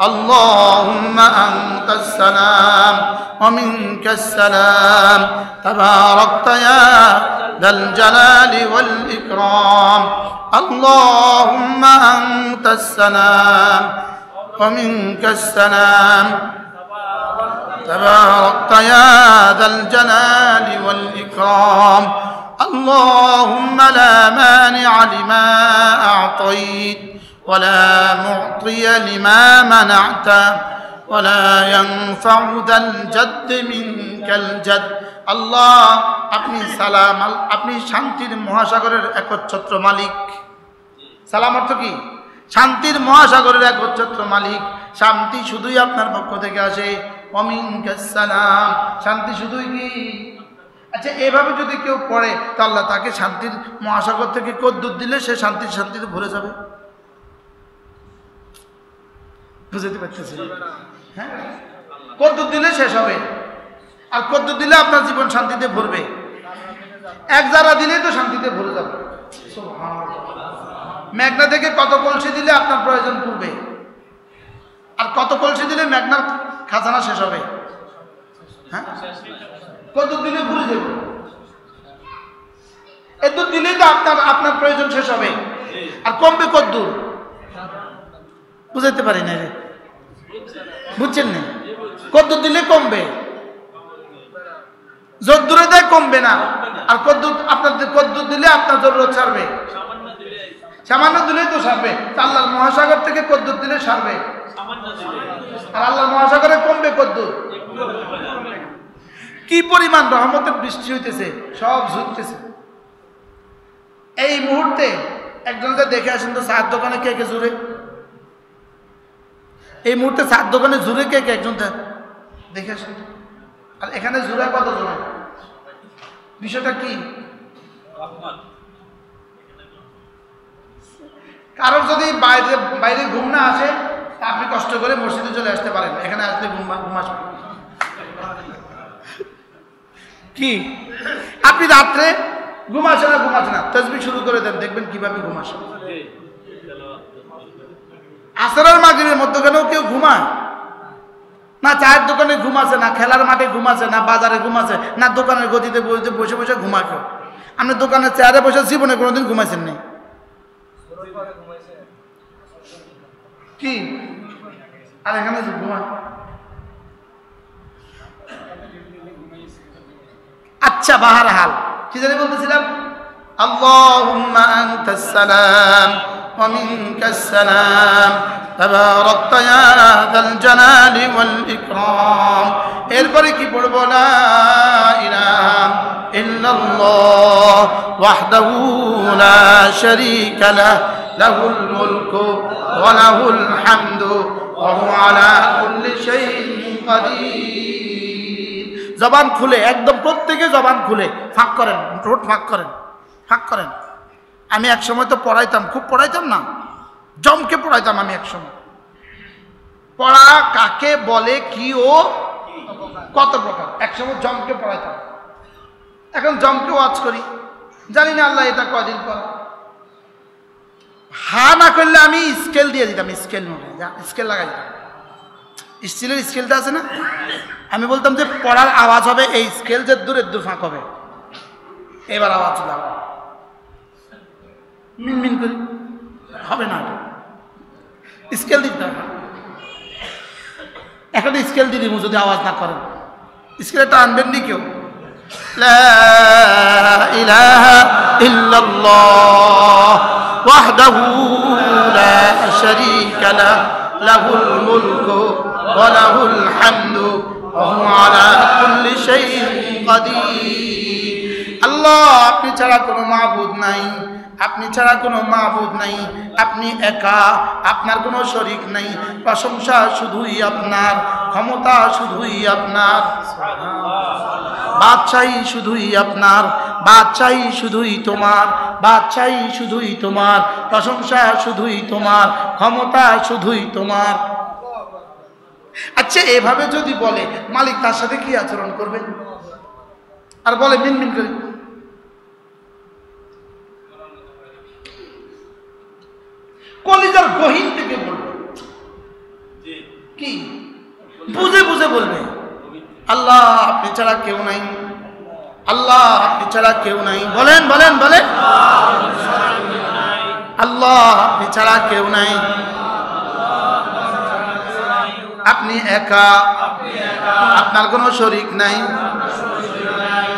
আল্লাহুম্মা আনতাস সালাম ওয়া মিনকাস সালাম তাবারাকতা ইয়া যাল জালালি ওয়াল ইকরাম আল্লাহুম্মা আনতাস সালাম ওয়া মিনকাস সালাম تباركت يا ذا الجلال والإكرام اللهم لا مانع لما أعطيت ولا معطي لما منعت ولا ينفع ذا الجد منك الجد আল্লাহ আপনি সালাম, আপনি শান্তির মহাসাগরের একচ্ছত্র মালিক। সালাম অর্থ কি? শান্তির মহাসাগরের একচ্ছত্র মালিক। শান্তি শুধুই আপনার পক্ষ থেকে আসে। ওয়ামিনকাস সালাম, শান্তি শুধুই কি? আচ্ছা, এভাবে যদি কেউ পড়ে তা আল্লাহ তাকে শান্তির মহাসাগর থেকে কদ্দুর দিলে সে শান্তিতে ভরে যাবে। বুঝতে পারতেছি? হ্যাঁ, কদ্দুর দিলে শেষ হবে, আর কদ্দুর দিলে আপনার জীবন শান্তিতে ভরবে। 1 জারা দিলেই তো শান্তিতে ভরে যাবে। মেঘনা থেকে কত কলসি দিলে আপনার প্রয়োজন পড়বে, আর কত কলসি দিলে মেঘনার খাজানা শেষ হবে? হ্যাঁ, কত দিলে ভুলে যাব? এত দিলেই তো আপনার প্রয়োজন শেষ হবে, আর কমবে কদ্দূর? বুঝাইতে পারি না রে, বুঝছেন না? কদ্দূর দিলে কমবে, যদ্দূরে দেয় কমবে না। আর কদ্দূর আপনার কদ্দূর দিলে আপনার জরুরত ছাড়বে, সামান্য দিলেই তো সারবে। আল্লাহর মহাসাগর থেকে কদ্দূর দিলে সারবে, আর আল্লাহর মহাসাগরে কমবে কদ্দূর? কি পরিমাণ রহমতের বৃষ্টি হইতেছে, সব ঝুঁকতেছে। এই মুহূর্তে একজনকে দেখে আসেন তো, চার দোকানে কে কে জুড়ে? এই মুহূর্তে চার দোকানে জুড়ে কে কে? একজন দেখে আসেন। আর এখানে জুড়ে কতজন? বিষয়টা কি? কারোর যদি বাইরে ঘুম না আসে, আপনি কষ্ট করে মসজিদে চলে আসতে পারেন, এখানে আসলে ঘুম আসবে। কি আপনি রাত্রে ঘুমাচ্ছে না তাসবিহ শুরু করে দেন, দেখবেন কিভাবে ঘুমাচ্ছে। আসরের মাগরিবের মধ্যখানেও কেউ ঘুমায় না, চায়ের দোকানে ঘুমাচ্ছে না, খেলার মাঠে ঘুমাচ্ছে না, বাজারে ঘুমাচ্ছে না, দোকানের গতিতে বসে বসে ঘুমা কেউ। আপনি দোকানের চেয়ারে বসে জীবনে কোনোদিন ঘুমাইছেন না কি? আর এখানে ঘুমায়। আচ্ছা বাহার হাল কি জানি বলতেছিলাম, আল্লাহুম্মা আনতাস সালাম ওয়া মিনকাস সালাম তাবারাকতা ইয়া যাল জালালি ওয়াল ইকরাম। এরপরে কি পড়বো? লা ইলাহা ইল্লাল্লাহ ওয়াহদাহু লা শারীকা লাহু লাহুল মুলকু ওয়া লাহুল হামদু ওয়া হুয়া আলা কুল্লি শাইইন কাদির। জবান খুলে, একদম প্রত্যেকে জবান খুলে ফাঁক করেন, ঠোঁট ফাঁক করেন। আমি এক সময় তো পড়াইতাম, খুব পড়াইতাম না, জমকে পড়াইতাম আমি এক সময়। পড়া কাকে বলে, কি ও কত প্রকার, এক সময় জমকে পড়াইতাম। এখন জমকে ওয়াজ করি, জানি না আল্লাহ এটা কয়দিন পর। হা না করলে আমি স্কেল দিয়ে দিতাম, স্কেল লাগাই দিতাম, স্টিলের স্কেলটা আছে না, আমি বলতাম যে পড়ার আওয়াজ হবে এই স্কেল, যে দূর ফাঁক হবে, এবার আওয়াজ লাগাও, মিনমিন করি, হবে না, স্কেল দিতে হবে। এখন স্কেল দিয়ে দিব, যদি আওয়াজ না করেন স্কেলটা আনবেন নি কেউ। লা ইলাহা ইল্লাল্লাহ ওয়াহদাহু লা শারীকা লাহু লাহুল মুলকু ওয়া লাহুল হামদু ওয়া হুয়া আলা কুল্লি শাইইন কাদির। আল্লাহ, আপনি ছাড়া কোনো মাবুদ নাই, আপনি ছাড়া কোনো মাবুদ নাই, আপনি একা, আপনার কোনো শরীক নাই, প্রশংসা শুধুই আপনার, ক্ষমতা শুধুই আপনার, বাদশাহী শুধুই আপনার, বাদশাহী শুধুই তোমার, বাদশাহী শুধুই তোমার, প্রশংসা শুধুই তোমার, ক্ষমতা শুধুই তোমার। আচ্ছা এভাবে যদি বলে মালিক তার সাথে কি আচরণ করবে? আর বলে মিনমিন করে, কলিজার গহীন থেকে বলবে, কি বুঝে বুঝে বলবে, আল্লাহ আপনি ছাড়া কেউ নাই, আল্লাহ আপনি ছাড়া কেউ নাই। বলেন বলেন বলেন, আল্লাহ আপনি ছাড়া কেউ নাই, আপনি একা, আপনার কোনো শরীক নাই,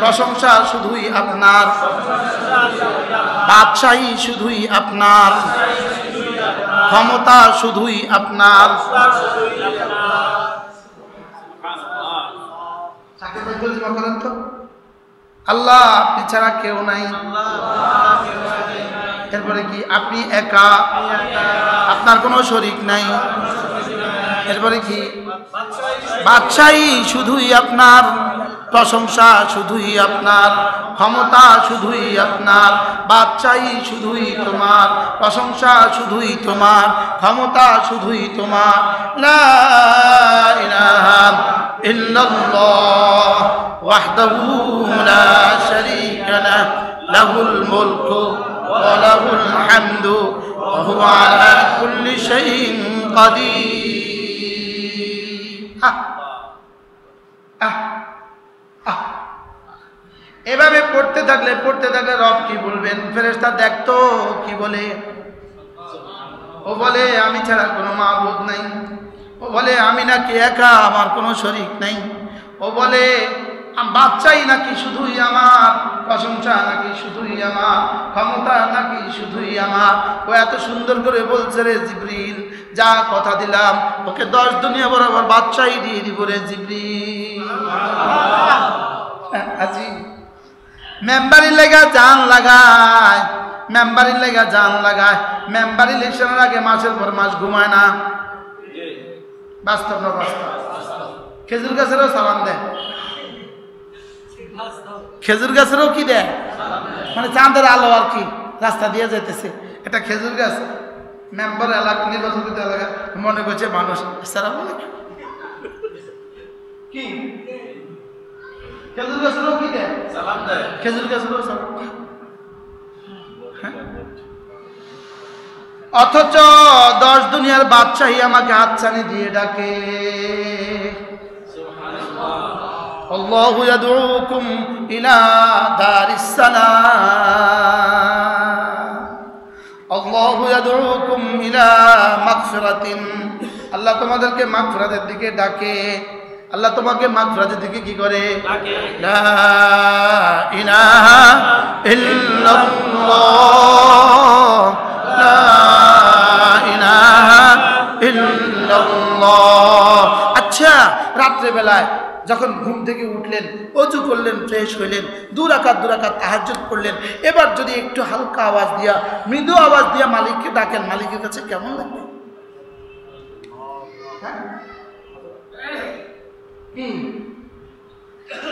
প্রশংসা শুধুই আপনার, বাদশাহী শুধুই আপনার, ক্ষমতা শুধুই আপনার। আল্লাহ আপনি ছাড়া কেউ নাই, এরপরে কি? আপনি একা, আপনার কোনো শরীক নাই, এরপরে কি? বাদশাহী শুধুই আপনার, প্রশংসা শুধুই আপনার, ক্ষমতা শুধুই আপনার, বাদশাহী শুধুই তোমার, প্রশংসা শুধুই তোমার, ক্ষমতা শুধুই তোমার। লা ইলাহা ইল্লাল্লাহ ওয়াহদাহু লা শারীকা লাহু লাহুল মুলকু ওয়া লাহুল হামদু ওয়া হুয়া আলা কুল্লি শাইইন কাদির। এভাবে পড়তে থাকলে রব কি বলবেন? ফেরেশতা দেখতো কি বলে, ও বলে আমি ছাড়া কোনো মাবুদ নাই, ও বলে আমি নাকি একা, আমার কোনো শরীক নাই, ও বলে বাদশাহী নাকি শুধুই আমার, প্রশংসা নাকি শুধুই আমার, ক্ষমতা নাকি শুধুই আমার। ও এত সুন্দর করে বলছে রে জিবরিল, যা কথা দিলাম ওকে 10 দুনিয়া বরাবর বাদশাহী দিয়ে দিব রে জিবরিল। আজি মেম্বারির লেগা জান লাগায়, মেম্বারির লেগা জান লাগায়, মেম্বার ইলেকশনের আগে মাসের পর মাস ঘুমায় না। বাস্তব না বাস্তব? খেজুর গাছেরও সালাম দেয়, খেজুর গাছেরও কি দেয়, মানে চাঁদের আলো আর কি রাস্তা দিয়ে যেতেছে, এটা খেজুর গাছ। মেম্বার এলাকা, নির্বাচন এলাকা মনে করছে মানুষ আসসালামু আলাইকুম, কি খেজুর গাছেরও কি দেয়? সালাম দেয়। খেজুর গাছেরও সালাম। অথচ 10 দুনিয়ার বাদশাহী আমাকে হাতছানি দিয়ে ডাকে। আল্লাহু ইয়াদউকুম ইলা দারিস সালাম, আল্লাহু ইয়াদউকুম ইলা মাগফিরাতিন। আল্লাহ তোমাদেরকে মাগফিরাতের দিকে ডাকে। আল্লাহ তোমাকে মাগফিরাতের দিকে কি করে? ডাকে। লা ইলাহা ইল্লাল্লাহ, লা ইলাহা ইল্লাল্লাহ। আচ্ছা, রাত্রে বেলায় যখন ঘুম থেকে উঠলেন, ওযু করলেন, ফ্রেশ হইলেন, 2 রাকাত তাহাজ্জুদ পড়লেন, এবার যদি একটু হালকা আওয়াজ দিয়া, মৃদু আওয়াজ দিয়া মালিককে ডাকেন, মালিকের কাছে কেমন লাগবে? কি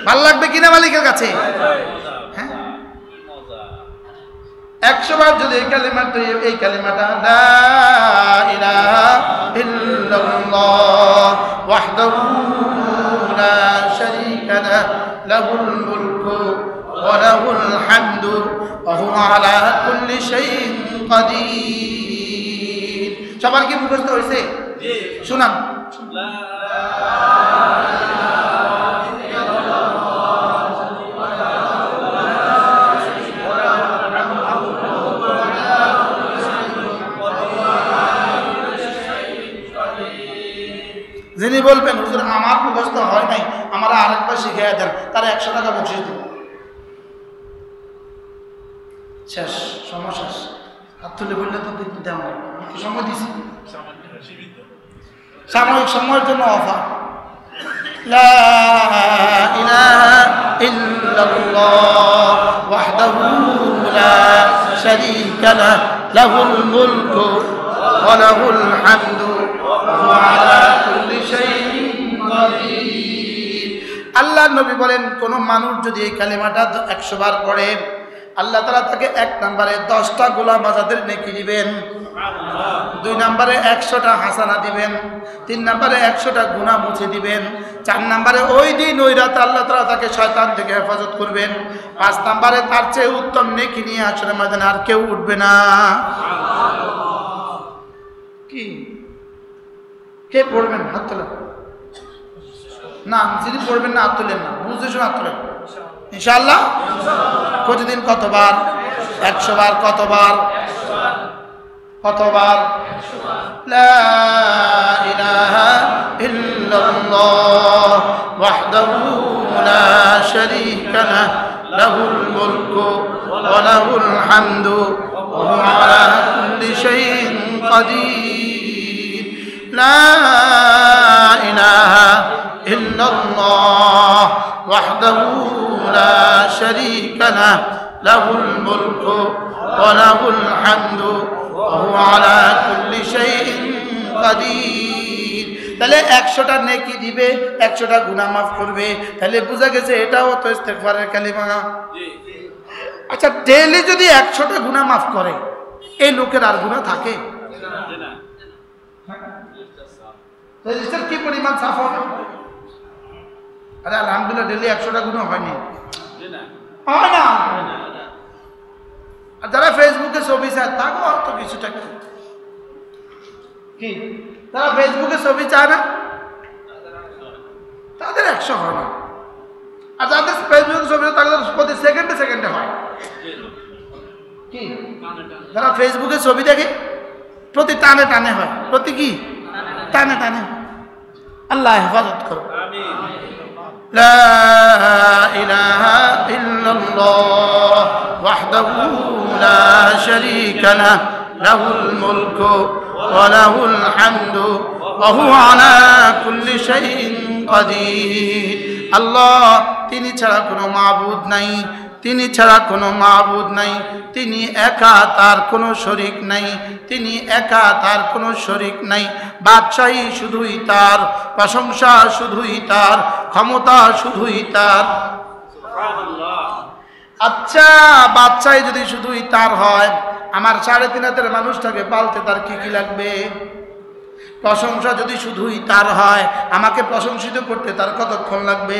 ভাল লাগবে কিনা মালিকের কাছে? হ্যাঁ, 100 বার যদি এই কালিমাটা লা ইলাহা ইল্লাল্লাহ ওয়াহদাহু লা শারীকা লাহু লাহুল মুলকু ওয়া লাহুল হামদু ওয়া হুয়া আলা কুল্লি শাইইন কাদির। সবার কি মুখস্থ হইছে? জি। শুনান। যিনি বলবেন হুজুর আমার মুখস্থ হয় নাই, আমার আরেকবার শিখিয়ে দেন, তার 100 টাকা বকশিশ দেব। শেষ, সমস্যা। হাত তুলে বললে তো দেওয়া হয়, সময় দিছি, সাময়িক সময়ের জন্য অফার। লা ইলাহা ইল্লাল্লাহ ওয়াহদাহু লা শারীকা লাহু লাহুল মুলকু ওয়া লাহুল হামদু ওয়া হুয়া আলা কুল্লি শাইইন কাদির। আল্লাহর নবী বলেন, কোন মানুষ যদি এই কালিমাটা 100 বার পড়ে, আল্লাহ তাআলা তাকে 1 নম্বরে 10টা গোলাম আজাদের নেকি দিবেন, 2 নম্বরে 100টা হাসানা দিবেন, 3 নম্বরে 100টা গুনাহ মুছে দিবেন, 4 নম্বরে ওই দিন ওই রাতে আল্লাহ তাআলা তাকে শয়তান থেকে হেফাজত করবেন, 5 নম্বরে তার চেয়ে উত্তম নেকি নিয়ে হাশরের ময়দানে আর কেউ উঠবে না। কি কে পড়বেন? হাত তোলেন না, যিনি পড়বেন না হাত তোলেন না, বুঝতে শুনে হাত তোলেন ইনশাআল্লাহ। প্রতিদিন কতবার? 100 বার। কতবার? কতবার? লা ইলাহা ইল্লাল্লাহ ওয়াহদাহু লা শারীকা লাহু লাহুল মুলকু ওয়া লাহুল হামদু ওয়া হুয়া আলা কুল্লি শাইইন কাদির। লা ইলাহা ইল্লাল্লাহ ওয়াহদাহু লা শারীকা লাহু লাহুল মুলকু ওয়া লাহুল হামদু ওয়া হুয়া আলা কুল্লি শাইইন কাদির। তাহলে 100টা নেকি দিবে, 100টা গুনাহ মাফ করবে। তাহলে বোঝা গেছে এটাও তো ইস্তেগফারের কালিমা। জি। আচ্ছা, ডেইলি যদি 100টা গুনাহ মাফ করে, এই লোকের আর গুনাহ থাকে না? রেজিস্টার কি পরিমাণ সাফ হবে? আরে আলহামদুলিল্লাহ, ডেইলি 100টা গুনাহ হয়নি, হয় না। আর যারা ফেসবুকে ছবি চায় তাকে হয়তো কিছুটা কি, যারা ফেসবুকে ছবি চায় না তাদের 100 হয় না। আর যাদের ফেসবুকে ছবি তাদের প্রতি সেকেন্ডে হয়। কি যারা ফেসবুকে ছবি দেখে প্রতি টানে হয়, প্রতি কি টানে। আল্লাহ হেফাজত করো। লা ইলাহা ইল্লাল্লাহ ওয়াহদাহু লা শারীকা লাহু লাহুল মুলকু ওয়া লাহুল হামদু ওয়া হুয়া আলা কুল্লি শাইইন কাদির। আল্লাহ, তিনি ছাড়া কোনো মাবুদ নাই, তিনি ছাড়া কোনো মাবুদ নাই, তিনি একা, তার কোনো শরীক নাই, তিনি একা, তার কোনো শরীক নাই। বাদশাহী শুধুই তার, প্রশংসা শুধুই তার, ক্ষমতা শুধুই তার। আচ্ছা, বাদশাহী যদি শুধুই তার হয়, আমার 3.5 হাতের মানুষটাকে পালতে তার কি কি লাগবে? প্রশংসা যদি শুধুই তার হয়, আমাকে প্রশংসিত করতে তার কতক্ষণ লাগবে?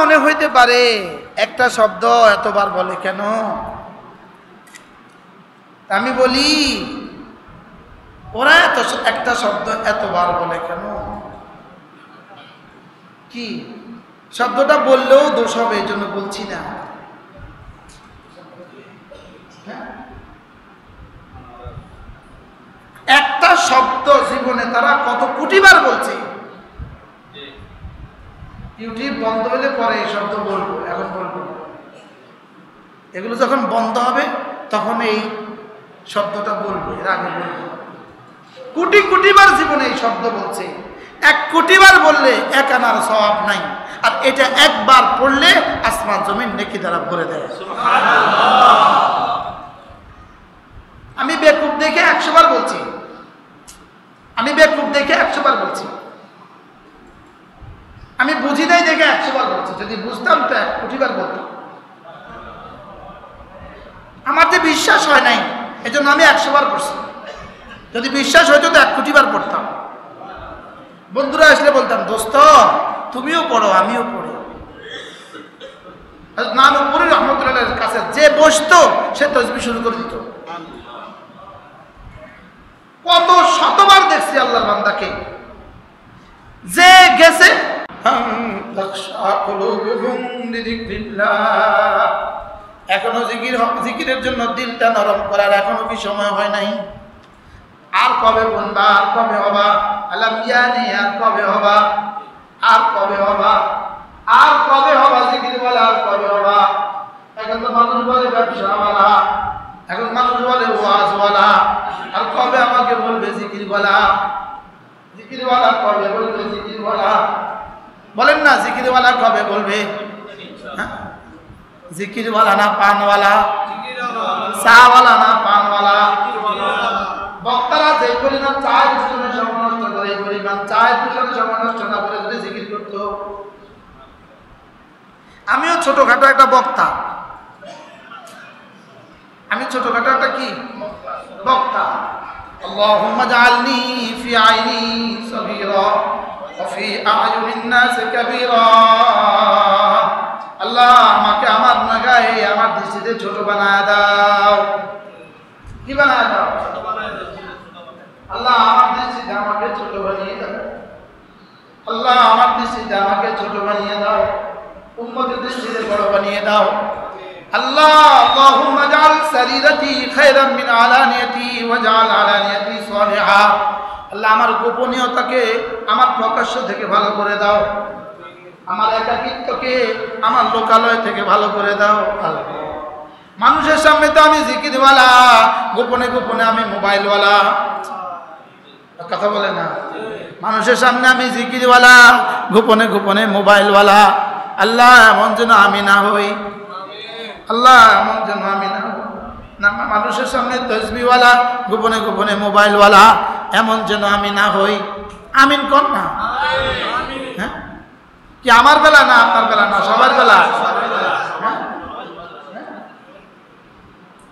মনে হইতে পারে একটা শব্দ এতবার বলে কেন? আমি বলি ওরা একটা শব্দ এতবার বলে কেন? কি শব্দটা বললেও দোষ হবে, এই জন্য বলছি না। একটা শব্দ জীবনে তারা কত কোটিবার বলছে। ইউটিউব বন্ধ হলে পরে এই শব্দ বলবো, এখন বলবো। এগুলো যখন বন্ধ হবে তখন এই শব্দটা বলবো, এর আগে বলবো। কোটি কোটিবার জীবনে এই শব্দ বলছে। 1 কোটিবার বললে 1 আনার সওয়াব নাই, আর এটা একবার পড়লে আসমান জমিন নেকি দ্বারা ভরে দেয়। আমি বেকুব দেখে 100 বার বলছি, আমি বেকুব দেখে 100 বার বলছি, আমি বুঝি নাই দেখে 100 বার বলছি। যদি বুঝতাম তো 1 কোটিবার বলতাম। আমার যে বিশ্বাস হয় নাই এজন্য আমি 100 বার পড়ছি। যদি বিশ্বাস হইতো তো 1 কোটিবার পড়তাম। বন্ধুরা আসলে বলতাম, দোস্ত তুমিও পড়ো আমিও পড়ি। নানুপুরি রহমতুল্লাহের কাছে যে বসতো সে তাসবিহ শুরু করে দিত। কত শতবার দেখছি আল্লাহর বান্দাকে যে গেছে এখনো জিকিরের জন্য দিলটা নরম করার এখনো কি সময় হয় নাই? আর কবে বলবা, আর কবে হবা? আলাম ইয়ানি, আর কবে হবা, আর কবে হবা, আর কবে হবা জিকিরওয়ালা, আর কবে হবা? এখন তো মানুষ বলে ব্যবসাওয়ালা, এখন মানুষ বলে ওয়াজওয়ালা, আর কবে আমাকে বলবে জিকিরওয়ালা? জিকিরওয়ালা কবে বলবে জিকিরওয়ালা? বলেন না, জিকিরওয়ালা কবে বলবে? জিকিরওয়ালা না পানওয়ালা? চাওয়ালা না পানওয়ালা? বক্তারা যে পরিমাণ চায় পিছনে সময় নষ্ট করে, এই পরিমাণ চায় পিছনে সময় নষ্ট না করে যদি জিকির করত। আমিও ছোটখাটো একটা বক্তা, আমি ছোটখাটো একটা কি বক্তা। আল্লাহুম্মা জাআলনি ফি আইনি সগীরা ওয়া ফি আ'য়ুনিন নাস কাবীরা। আল্লাহ আমাকে আমার নাগায়ে আমার দৃষ্টিতে ছোট বানায় দাও। কি বানায় দাও? আল্লাহ আমার দৃষ্টিতে আমাকে ছোট বানিয়ে দাও। আল্লাহ আমার দৃষ্টিতে আমাকে ছোট বানিয়ে দাও, উম্মতের দৃষ্টিতে বড় বানিয়ে দাও। আল্লাহ আল্লাহুম্মা জাআল সারিরাতি খায়রাম মিন আলানিয়াতি ওয়া জাআল আলানিয়াতি সালিহা। আল্লাহ আমার গোপনীয়তাকে আমার প্রকাশ্য থেকে ভালো করে দাও, আমার একাকিত্বকে আমার লোকালয় থেকে ভালো করে দাও। মানুষের সামনে তো আমি জিকিরওয়ালা, গোপনে গোপনে আমি মোবাইলওয়ালা। কথা বলে না, মানুষের সামনে আমি জিকিরওয়ালা, গোপনে গোপনে মোবাইলওয়ালা। আল্লাহ এমন যেন আমি না হই, আল্লাহ এমন যেন আমি না হই। না, মানুষের সামনে তাসবিহওয়ালা, গোপনে গোপনে মোবাইলওয়ালা, এমন যেন আমি না হই। আমিন কর না। হ্যাঁ, কি আমার বেলা না আপনার বেলা না সবার বেলা?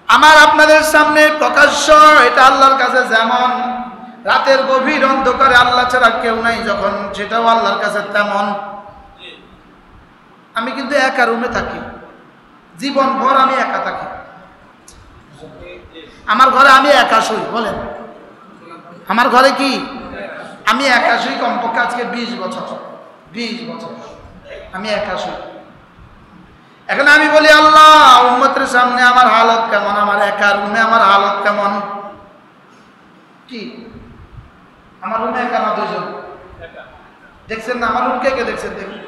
আমার আপনাদের সামনে প্রকাশ্য, এটা আল্লাহর কাছে যেমন রাতের গভীর অন্ধকারে আল্লাহ ছাড়া কেউ নাই যখন, সেটাও আল্লাহর কাছে তেমন। আমি কিন্তু একা রুমে থাকি, জীবন ভর আমি একা থাকি। আমার ঘরে আমি একা শুই। বলেন, আমার ঘরে কি আমি একা শুই? কমপক্ষে আজকে 20 বছর আমি একা শুই। এখন আমি বলি, আল্লাহ উম্মতের সামনে আমার হালত কেমন? আমার একা রুমে আমার হালত কেমন? কি আমার রুমে একা না দুজন? দেখছেন না আমার রুম? কে কে দেখছেন? দেখুন,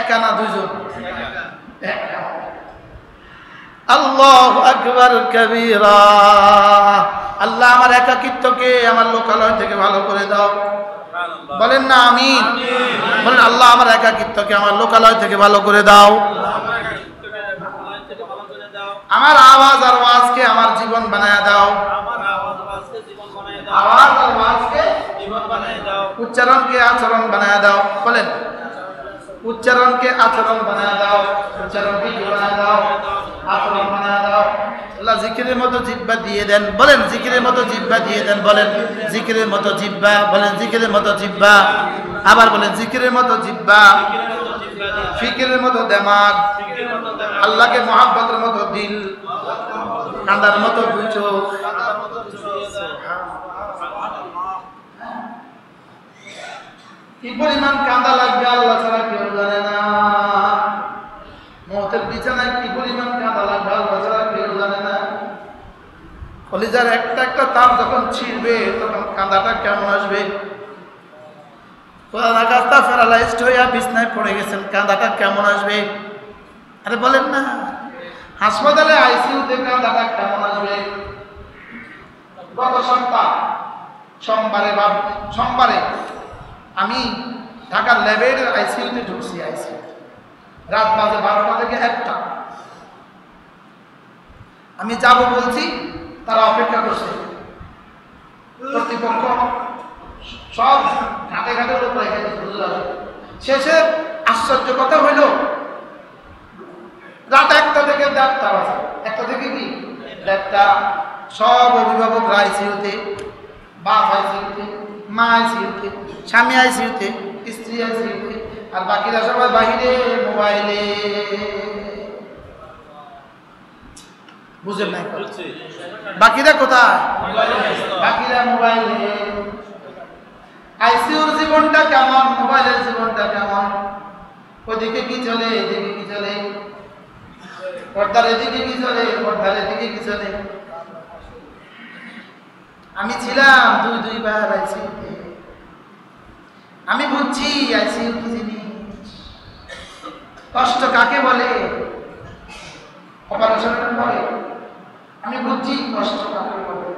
একা না দুজন? আল্লাহু আকবার কবীরা। আল্লাহ আমার একাকিত্বকে আমার লোকালয় থেকে ভালো করে দাও। বলেন না আমিন? বলেন, আল্লাহ আমার একাকিত্বকে আমার লোকালয় থেকে ভালো করে দাও। আমার আওয়াজ আর ওয়াজকে আমার জীবন বানায় দাও। আওয়াজ আর ওয়াজকে জীবন বানায় দাও। উচ্চারণকে আচরণ বানায় দাও। বলেন, উচ্চারণকে আচরণ বানায় দাও। উচ্চারণকে কি বানায় দাও? আচরণ বানায় দাও। আল্লাহ জিকিরের মতো জিহ্বা দিয়ে দেন। বলেন, জিকিরের মতো জিহ্বা দিয়ে দেন। বলেন, জিকিরের মতো জিহ্বা। বলেন, জিকিরের মতো জিহ্বা। আবার বলেন, জিকিরের মতো জিহ্বা। ফিকিরের মতো দেমাগ, আল্লাহকে মহাব্বতের মতো দিল, কান্দার মতো দুই চোখ। কি পরিমাণ কান্দা লাগবে আল্লাহ ছাড়া কেউ জানে না। মৌতের বিছানায় কি পরিমাণ কান্দা লাগবে আল্লাহ ছাড়া কেউ জানে না। কলিজার একটা একটা তার যখন ছিঁড়বে তখন কান্দাটা কেমন আসবে। কোরআনাগাস্তা প্যারালাইজড হইয়া বিছনায় পড়ে গেছেন, কান্দাটা কেমন আসবে? আরে বলেন না, হাসপাতালে আইসিইউতে কান্দাটা কেমন আসবে? গত সপ্তাহ সোমবারে আমি ঢাকার ল্যাবের আইসিইউতে ঢুকছি। আইসিইউ রাত বাজে 12টা থেকে 1টা। আমি যাব বলছি, তারা অপেক্ষা করছে। কর্তৃপক্ষ সব ঘাটে ঘাটে লোক রেখে শেষে আশ্চর্য কথা হইল, রাত 1টা থেকে 1:30 বাজে। 1টা থেকে কি 1:30, সব অভিভাবকরা আইসিইউতে, বাপ আইসিইউতে, মা আইসিইউতে, স্বামী আইসিইউতে, স্ত্রী আইসিইউতে, আর বাকিরা সবাই বাহিরে মোবাইলে। বুঝেন নাই? বাকিরা কোথায়? বাকিরা মোবাইলে। আইসিইউর জীবনটা কেমন, মোবাইলের জীবনটা কেমন? ওদিকে কি চলে, এদিকে কি চলে, পর্দার এদিকে কি চলে, পর্দার এদিকে কি চলে। আমি ছিলাম দুইবার আইসিইউতে। আমি বুঝছি আইসিইউ কি জিনিস, কষ্ট কাকে বলে, অপারেশনের পরে আমি বুঝছি কষ্ট কাকে বলে।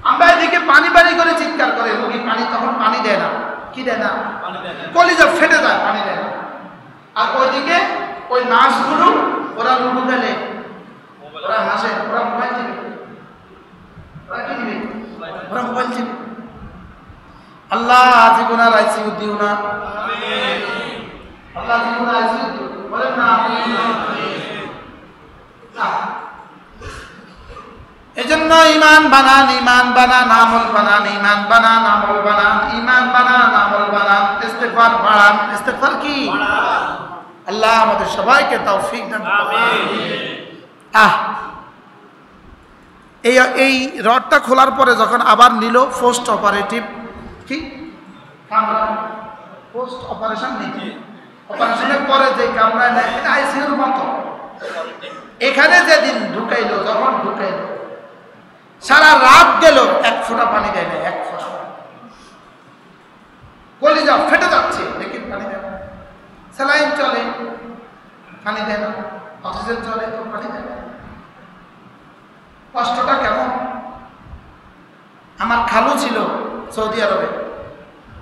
আমরা এদিকে পানি পানি করে চিৎকার করে রোগী, পানি তখন পানি দেয় না। কি দেয় না? কলিজা ফেটে যায়, পানি দেয় না। আর ওইদিকে ওই নার্সগুলো ওরা লুডু খেলে, ওরা হাসে, ওরা মোবাইল চিনে। ওরা কি দিবে? ওরা মোবাইল চিনে। আল্লাহ জীবন আর আইসিইউ দিও না। আল্লাহ জীবন আইসিইউ দিও, বলেন না। এজন্য ঈমান বানান, ঈমান বানান, আমল বানান, ঈমান বানান, আমল বানান, ঈমান বানান, আমল বানান, ইস্তেগফার বাড়ান। ইস্তেগফার কি? আল্লাহ আমাদের সবাইকে তৌফিক দান করুন। এই রডটা খোলার পরে যখন আবার নিল পোস্ট অপারেটিভ, কি পোস্ট অপারেশন নীতি, অপারেশনের পরে যে কামরায় নেয় এটা আইসিইউর মতো। এখানে যেদিন ঢুকাইলো, যখন ঢুকাইলো সারা রাত গেল, 1 ফোঁটা পানি দেয় না, 1 ফোঁটা। কলিজা ফেটে যাচ্ছে, লেকিন পানি দেয় না। স্যালাইন চলে, পানি দেয় না। অক্সিজেন চলে, তো পানি দেয় না। কষ্টটা কেমন? আমার খালু ছিল সৌদি আরবে,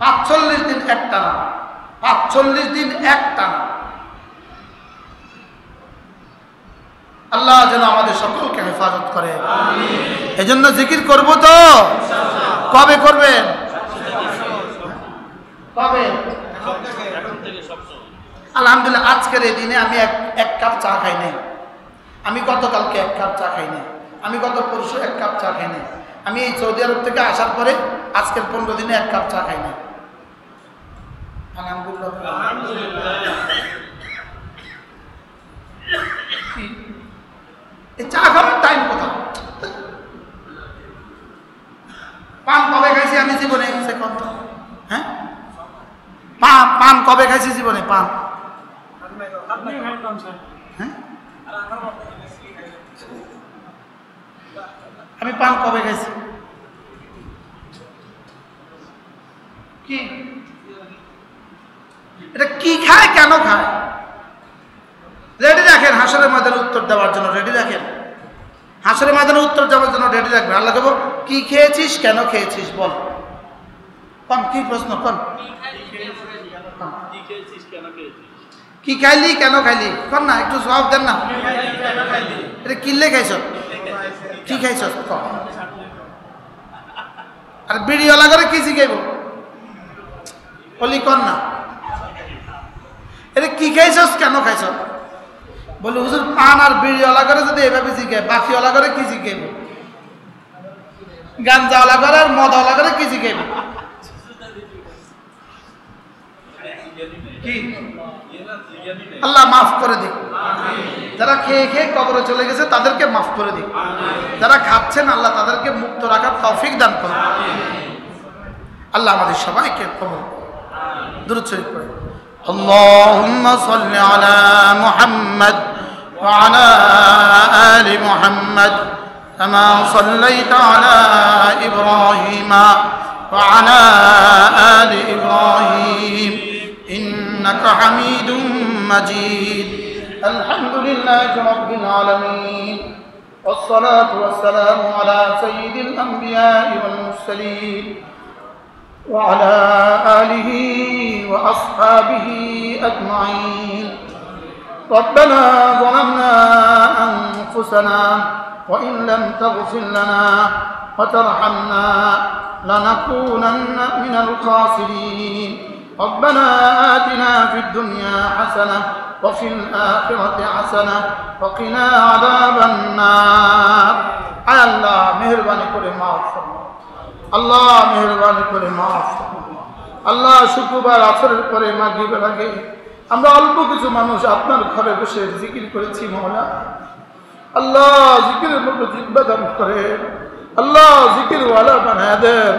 45 দিন একটানা, 45 দিন একটানা। আল্লাহ যেন আমাদের সকলকে হেফাজত করে। এজন্য জিকির করব তো। কবে করবেন? কবে? আলহামদুলিল্লাহ আজকের এই দিনে আমি এক কাপ চা খাই নাই। আমি গতকালকে 1 কাপ চা খাই নাই। আমি গত পরশু 1 কাপ চা খাই নাই। আমি এই সৌদি আরব থেকে আসার পরে আজকের 15 দিনে 1 কাপ চা খাই নাই। আলহামদুলিল্লাহ। এই চা খাওয়ার টাইম কোথায়? পান কবে খাইছি আমি জীবনে? হ্যাঁ, পান কবে খাইছি জীবনে? পান হ্যাঁ, আমি পান কবে খাইছি? কি এটা কি খায়, কেন খায়? রেডি রাখেন হাসরের ময়দানে উত্তর দেওয়ার জন্য। রেডি রাখেন হাসরের ময়দানে উত্তর দেওয়ার জন্য রেডি রাখবেন। আল্লাহ দেবো কি খেয়েছিস, কেন খেয়েছিস বল। কোন কি প্রশ্ন? কোন কি খাইলি, কেন খাইলি? কোন না, একটু জবাব দেন না। এটা কিনলে খাইছ, কি খাইছ? আর বিড়িওয়ালা করে কি শিখাইব বলি? কন না, এটা কি খাইছস, কেন খাইছ? বলি হুজুর পান আর বিড়িওয়ালা করে যদি এভাবে শিখায়, বাকিওয়ালা করে কি শিখাইব? গাঞ্জাওয়ালা করে আর মদওয়ালা করে কি শিখাইব? কি আল্লাহ মাফ করে দিক। যারা খেয়ে খেয়ে কবরে চলে গেছে তাদেরকে মাফ করে দিক। যারা খাচ্ছেন আল্লাহ তাদেরকে মুক্ত রাখার তৌফিক দান করুন। আল্লাহ আমাদের সবাইকে কবুল করুন। দুরূদ শরীফ পড়ুন। আল্লাহুম্মা সাল্লি আলা মুহাম্মাদ ওয়া আলা আলি মুহাম্মাদ কামা সাল্লাইতা আলা ইব্রাহিম ওয়া আলা আলি ইব্রাহিম ইন্নাকা হামিদুম মাজিদ। আলহামদুলিল্লাহি রাব্বিল আলামিন والصلاة والسلام على سيد الأنبياء والمرسلين وعلى آله وأصحابه أجمعين. ربنا ظلمنا أنفسنا وإن لم تغفر لنا وترحمنا لنكونن من الخاسرين. ربنا آتنا في الدنيا حسنة وفي الآخرة حسنة وقنا عذاب النار. আয় আল্লাহ মেহেরবানি করে মাফ করুন। আল্লাহ মেহেরবানি করে মাফ করুন। আল্লাহ শুক্রবার আসরের পরে মাগরিবের আগে আমরা অল্প কিছু মানুষ আপনার ঘরে বসে জিকির করেছি মওলা। আল্লাহ জিকিরের মতো জিহ্বা দান করেন। আল্লাহ জিকির ওয়ালা বানায় দেন।